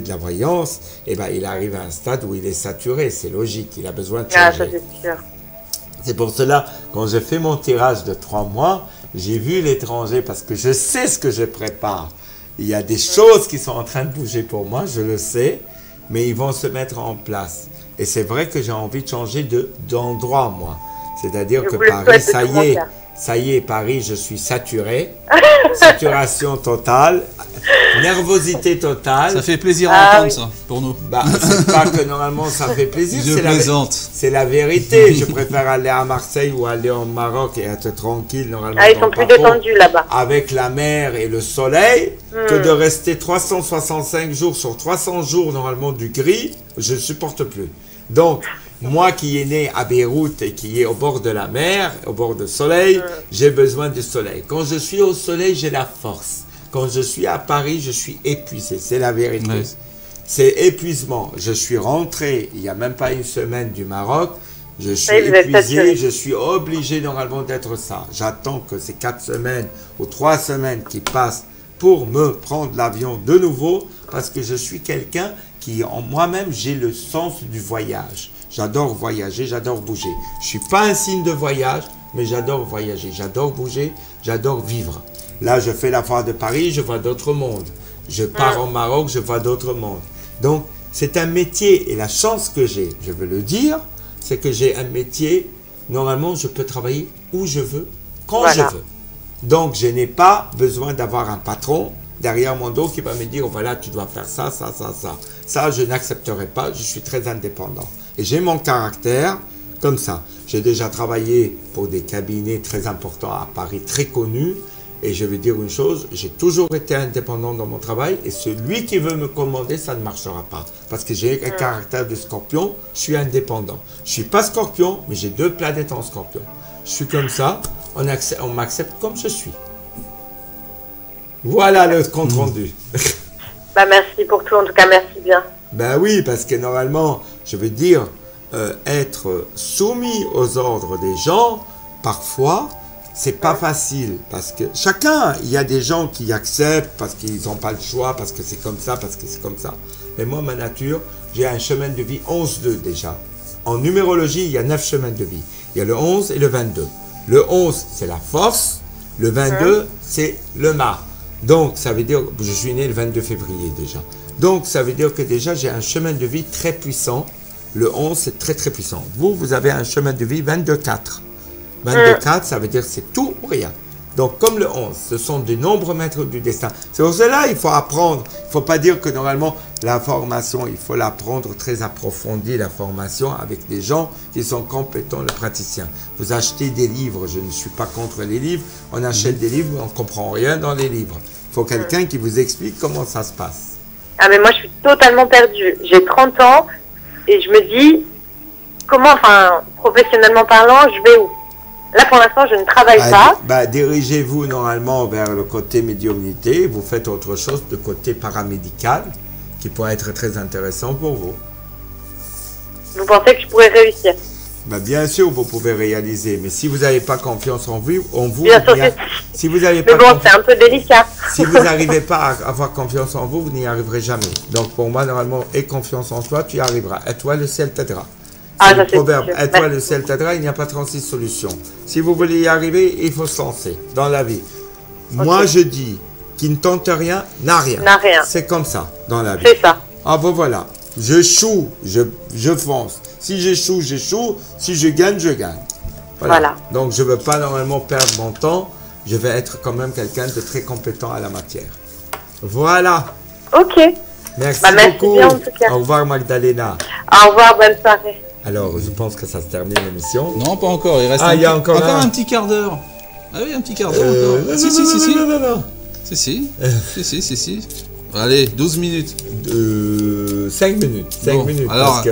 la voyance, eh ben, il arrive à un stade où il est saturé, c'est logique, il a besoin de changer. Ah, ça c'est sûr. C'est pour cela, quand j'ai fait mon tirage de 3 mois, j'ai vu l'étranger parce que je sais ce que je prépare. Il y a des choses qui sont en train de bouger pour moi, je le sais, mais ils vont se mettre en place. Et c'est vrai que j'ai envie de changer d'endroit, moi. C'est-à-dire que Paris, ça y est, Paris, je suis saturé. Saturation totale. Nervosité totale. Ça fait plaisir à entendre, ça, pour nous. Bah, c'est pas que normalement ça fait plaisir. Je plaisante. C'est la vérité. Je préfère aller à Marseille ou aller au Maroc et être tranquille, normalement. Ah, ils sont plus détendus là-bas. Avec la mer et le soleil, que de rester 365 jours sur 300 jours, normalement, du gris, je ne supporte plus. Donc, moi qui est né à Beyrouth et qui est au bord de la mer, au bord du soleil, j'ai besoin du soleil. Quand je suis au soleil, j'ai la force. Quand je suis à Paris, je suis épuisé. C'est la vérité. Oui. C'est épuisement. Je suis rentré, il n'y a même pas une semaine du Maroc. Je suis épuisé, je suis obligé normalement d'être ça. J'attends que ces 4 semaines ou 3 semaines qui passent pour me prendre l'avion de nouveau parce que je suis quelqu'un qui, en moi-même, j'ai le sens du voyage. J'adore voyager, j'adore bouger. Je ne suis pas un signe de voyage, mais j'adore voyager, j'adore bouger, j'adore vivre. Là, je fais la foire de Paris, je vois d'autres mondes. Je pars au Maroc, je vois d'autres mondes. Donc, c'est un métier et la chance que j'ai, je veux le dire, c'est que j'ai un métier, normalement, je peux travailler où je veux, quand je veux. Donc, je n'ai pas besoin d'avoir un patron derrière mon dos qui va me dire, voilà, tu dois faire ça, ça, ça, ça. Ça, je n'accepterai pas, je suis très indépendant. Et j'ai mon caractère comme ça. J'ai déjà travaillé pour des cabinets très importants à Paris, très connus. Et je vais dire une chose, j'ai toujours été indépendant dans mon travail. Et celui qui veut me commander, ça ne marchera pas. Parce que j'ai un caractère de scorpion, je suis indépendant. Je ne suis pas scorpion, mais j'ai 2 planètes en scorpion. Je suis comme ça, on m'accepte comme je suis. Voilà le compte rendu. Bah merci pour tout, en tout cas, merci bien. Ben oui, parce que normalement, je veux dire, être soumis aux ordres des gens, parfois, c'est pas facile. Parce que chacun, il y a des gens qui acceptent parce qu'ils n'ont pas le choix, parce que c'est comme ça, parce que c'est comme ça. Mais moi, ma nature, j'ai un chemin de vie 11-2 déjà. En numérologie, il y a 9 chemins de vie. Il y a le 11 et le 22. Le 11, c'est la force. Le 22, c'est le mât. Donc, ça veut dire, je suis né le 22 février déjà. Donc, ça veut dire que déjà, j'ai un chemin de vie très puissant. Le 11, c'est très, très puissant. Vous avez un chemin de vie 22-4. 22-4, ça veut dire que c'est tout ou rien. Donc, comme le 11, ce sont des nombres maîtres du destin. C'est pour cela il faut apprendre. Il ne faut pas dire que normalement, la formation, il faut l'apprendre très approfondie, la formation, avec des gens qui sont compétents, les praticiens. Vous achetez des livres, je ne suis pas contre les livres. On achète des livres, on ne comprend rien dans les livres. Il faut quelqu'un qui vous explique comment ça se passe. Ah, mais moi, je suis totalement perdue. J'ai 30 ans et je me dis, comment, enfin, professionnellement parlant, je vais où? Là, pour l'instant, je ne travaille pas. Dirigez-vous normalement vers le côté médiumnité. Vous faites autre chose de côté paramédical qui pourrait être très intéressant pour vous. Vous pensez que je pourrais réussir? Bien sûr, vous pouvez réaliser. Mais si vous n'avez pas confiance en vous, si vous n'avez pas c'est un peu délicat. Si vous n'arrivez pas à avoir confiance en vous, vous n'y arriverez jamais. Donc, pour moi, normalement, aie confiance en toi, tu y arriveras. Et toi, le ciel t'aidera. C'est le proverbe. Et toi, le ciel t'aidera, il n'y a pas 36 solutions. Si vous voulez y arriver, il faut se lancer dans la vie. Moi, je dis, qui ne tente rien, n'a rien. C'est comme ça, dans la vie. C'est ça. Ah bon, voilà. Je choue, je fonce. Si j'échoue, j'échoue. Si je gagne, je gagne. Voilà. Donc, je ne veux pas normalement perdre mon temps. Je vais être quand même quelqu'un de très compétent à la matière. Voilà. Ok. Merci beaucoup. Bien, en tout cas. Au revoir, Magdalena. Au revoir, bonne soirée. Alors, je pense que ça se termine l'émission. Non, pas encore. Il reste il y a encore un petit quart d'heure. Ah oui, un petit quart d'heure encore. Si. Allez, 12 minutes. 5 minutes. 5 minutes. Alors,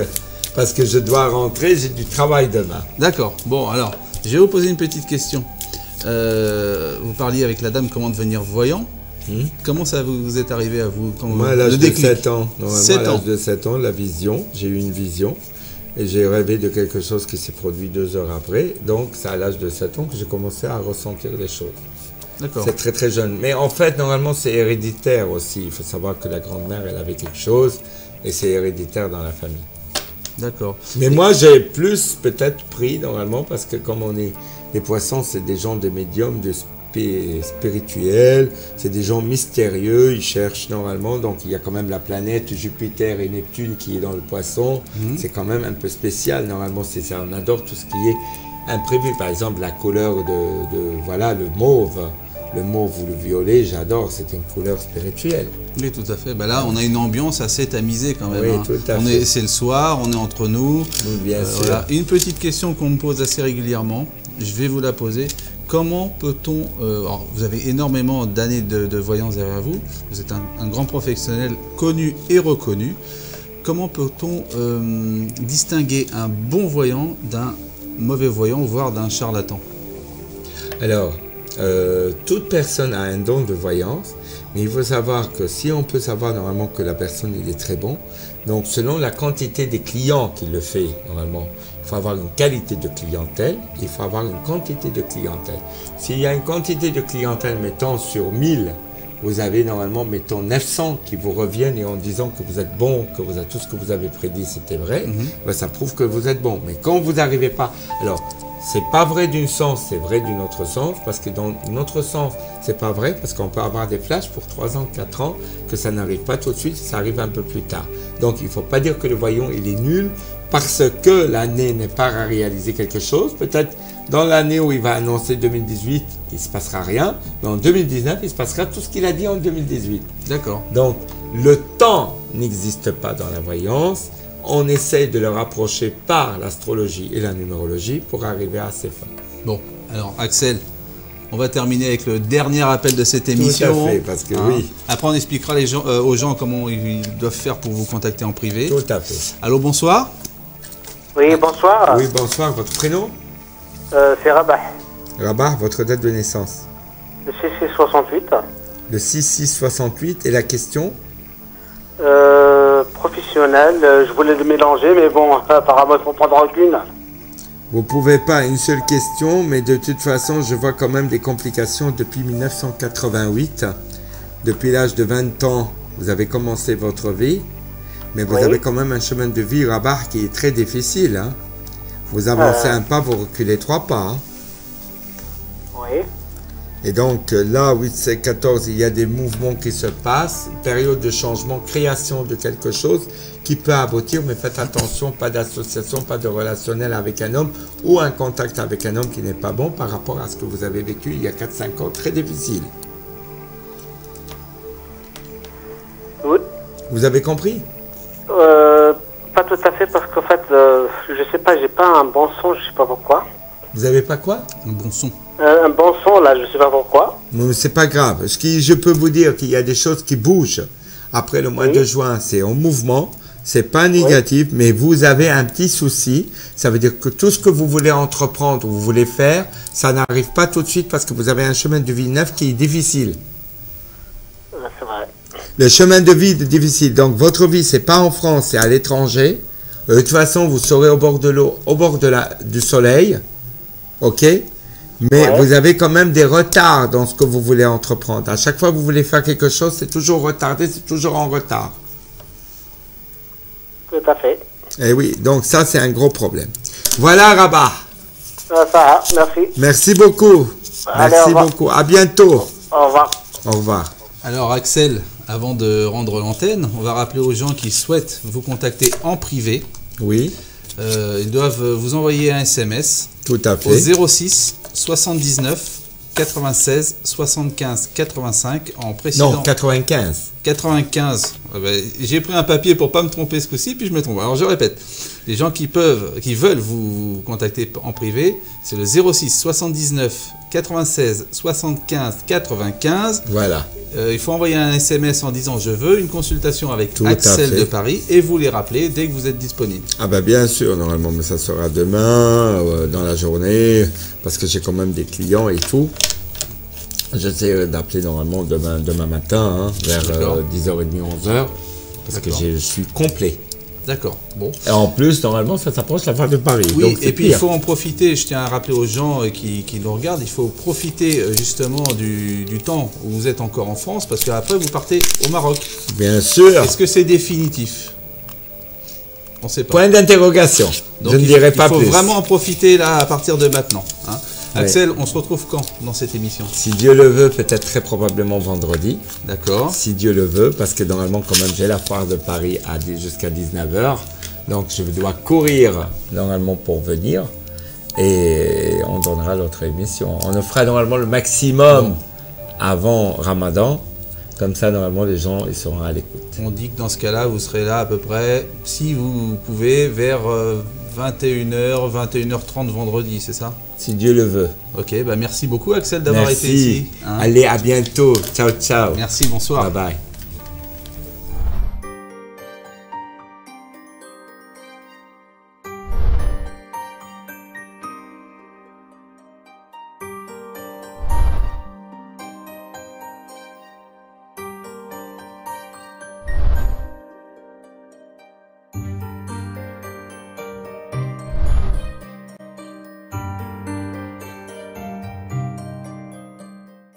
parce que je dois rentrer, j'ai du travail demain. D'accord. Bon, alors, je vais vous poser une petite question. Vous parliez avec la dame comment devenir voyant. Comment ça vous est arrivé à vous Moi, à l'âge de 7 ans. Normalement, à l'âge de 7 ans, la vision. J'ai eu une vision. Et j'ai rêvé de quelque chose qui s'est produit 2 heures après. Donc, c'est à l'âge de 7 ans que j'ai commencé à ressentir les choses. D'accord. C'est très très jeune. Mais en fait, normalement, c'est héréditaire aussi. Il faut savoir que la grand-mère, elle avait quelque chose. Et c'est héréditaire dans la famille. D'accord. Mais moi, j'ai plus peut-être pris normalement parce que comme on est... Les poissons, c'est des gens de médiums, de spirituels. C'est des gens mystérieux. Ils cherchent normalement. Donc, il y a quand même la planète Jupiter et Neptune qui est dans le poisson. C'est quand même un peu spécial. Normalement, c'est ça. On adore tout ce qui est imprévu. Par exemple, la couleur voilà, le mauve. Le mauve ou le violet, j'adore, c'est une couleur spirituelle. Oui, tout à fait. Ben là, on a une ambiance assez tamisée quand même. Oui, tout à fait. C'est le soir, on est entre nous. Oui, bien sûr. Voilà. Une petite question qu'on me pose assez régulièrement, je vais vous la poser. Comment peut-on... alors, vous avez énormément d'années de voyance derrière vous. Vous êtes un grand professionnel connu et reconnu. Comment peut-on distinguer un bon voyant d'un mauvais voyant, voire d'un charlatan? Alors... toute personne a un don de voyance, mais il faut savoir que si on peut savoir normalement que la personne il est très bon, donc selon la quantité des clients qui le fait normalement, il faut avoir une qualité de clientèle, il faut avoir une quantité de clientèle. S'il y a une quantité de clientèle, mettons sur 1000, vous avez normalement, mettons 900 qui vous reviennent et en disant que vous êtes bon, que vous avez tout ce que vous avez prédit, c'était vrai, ben, ça prouve que vous êtes bon. Mais quand vous n'arrivez pas, alors c'est pas vrai d'une sens, c'est vrai d'une autre sens, parce que dans notre sens, c'est pas vrai, parce qu'on peut avoir des flashs pour 3 ans, 4 ans, que ça n'arrive pas tout de suite, ça arrive un peu plus tard. Donc il faut pas dire que le voyant il est nul, parce que l'année n'est pas à réaliser quelque chose. Peut-être dans l'année où il va annoncer 2018, il se passera rien, mais en 2019, il se passera tout ce qu'il a dit en 2018. D'accord. Donc le temps n'existe pas dans la voyance. On essaye de le rapprocher par l'astrologie et la numérologie pour arriver à ces fins. Bon, alors Axel, on va terminer avec le dernier appel de cette émission. Tout à fait, parce que oui. Après, on expliquera aux gens comment ils doivent faire pour vous contacter en privé. Tout à fait. Allô, bonsoir. Oui, bonsoir. Oui, bonsoir. Votre prénom? C'est Rabat. Rabat, votre date de naissance? Le 6668. Le 6668. Et la question? Professionnel. Je voulais le mélanger, mais bon, apparemment, il faut prendre aucune. Vous pouvez pas, une seule question, mais de toute façon, je vois quand même des complications depuis 1988. Depuis l'âge de 20 ans, vous avez commencé votre vie, mais vous avez quand même un chemin de vie, Rabat, qui est très difficile. Hein. Vous avancez un pas, vous reculez 3 pas. Hein. Oui. Et donc là, 8, 7, 14, il y a des mouvements qui se passent, période de changement, création de quelque chose qui peut aboutir, mais faites attention, pas d'association, pas de relationnel avec un homme ou un contact avec un homme qui n'est pas bon par rapport à ce que vous avez vécu il y a 4-5 ans, très difficile. Oui. Vous avez compris? Pas tout à fait, parce qu'en fait, je sais pas, j'ai pas un bon son, je sais pas pourquoi. Vous avez pas quoi? Un bon son. Un bon son, là, je sais pas pourquoi. Mais c'est pas grave. Je peux vous dire qu'il y a des choses qui bougent. Après le mois de juin, c'est en mouvement. C'est pas négatif, mais vous avez un petit souci. Ça veut dire que tout ce que vous voulez entreprendre ou vous voulez faire, ça n'arrive pas tout de suite parce que vous avez un chemin de vie neuf qui est difficile. C'est vrai. Le chemin de vie est difficile. Donc, votre vie, c'est pas en France, c'est à l'étranger. De toute façon, vous serez au bord de l'eau, au bord du soleil. OK? Mais vous avez quand même des retards dans ce que vous voulez entreprendre. À chaque fois que vous voulez faire quelque chose, c'est toujours retardé, c'est toujours en retard. Tout à fait. Eh oui, donc ça, c'est un gros problème. Voilà, Rabat. Ça va, merci. Merci beaucoup. Allez, Merci beaucoup. À bientôt. Au revoir. Au revoir. Alors Axel, avant de rendre l'antenne, on va rappeler aux gens qui souhaitent vous contacter en privé. Oui. Ils doivent vous envoyer un SMS Tout à fait. au 06 79 96 75 85 en précisant... Non, 95. 95. J'ai pris un papier pour pas me tromper ce coup-ci, puis je me trompe. Alors je répète, les gens qui veulent vous contacter en privé, c'est le 06 79 96 75 95. Voilà. Il faut envoyer un SMS en disant je veux une consultation avec Tout à Axel fait. de Paris et vous les rappelez dès que vous êtes disponible. Ah ben bien sûr, normalement, mais ça sera demain, dans la journée, parce que j'ai quand même des clients et tout. J'essaie d'appeler normalement demain matin, hein, vers 10h30, 11h, parce que je suis complet. D'accord, bon. Et en plus, normalement, ça s'approche la fin de Paris. Oui, donc et puis il faut en profiter, je tiens à rappeler aux gens qui nous regardent, il faut profiter justement du temps où vous êtes encore en France, parce qu'après vous partez au Maroc. Bien sûr. Est-ce que c'est définitif? On ne sait pas. Point d'interrogation. Donc, Je ne dirai pas plus. Il faut vraiment en profiter là à partir de maintenant. Hein. Oui. Axel, on se retrouve quand dans cette émission? Si Dieu le veut, peut-être très probablement vendredi. D'accord. Si Dieu le veut, parce que normalement, quand même, j'ai la foire de Paris jusqu'à 19h. Donc, je dois courir normalement pour venir. Et on donnera l'autre émission. On fera normalement le maximum avant Ramadan. Comme ça, normalement, les gens ils seront à l'écoute. On dit que dans ce cas-là, vous serez là à peu près, si vous pouvez, vers 21h, 21h30 vendredi, c'est ça? Si Dieu le veut. Ok, bah merci beaucoup Axel d'avoir été ici. Merci. Allez, à bientôt. Ciao, ciao. Merci, bonsoir. Bye bye.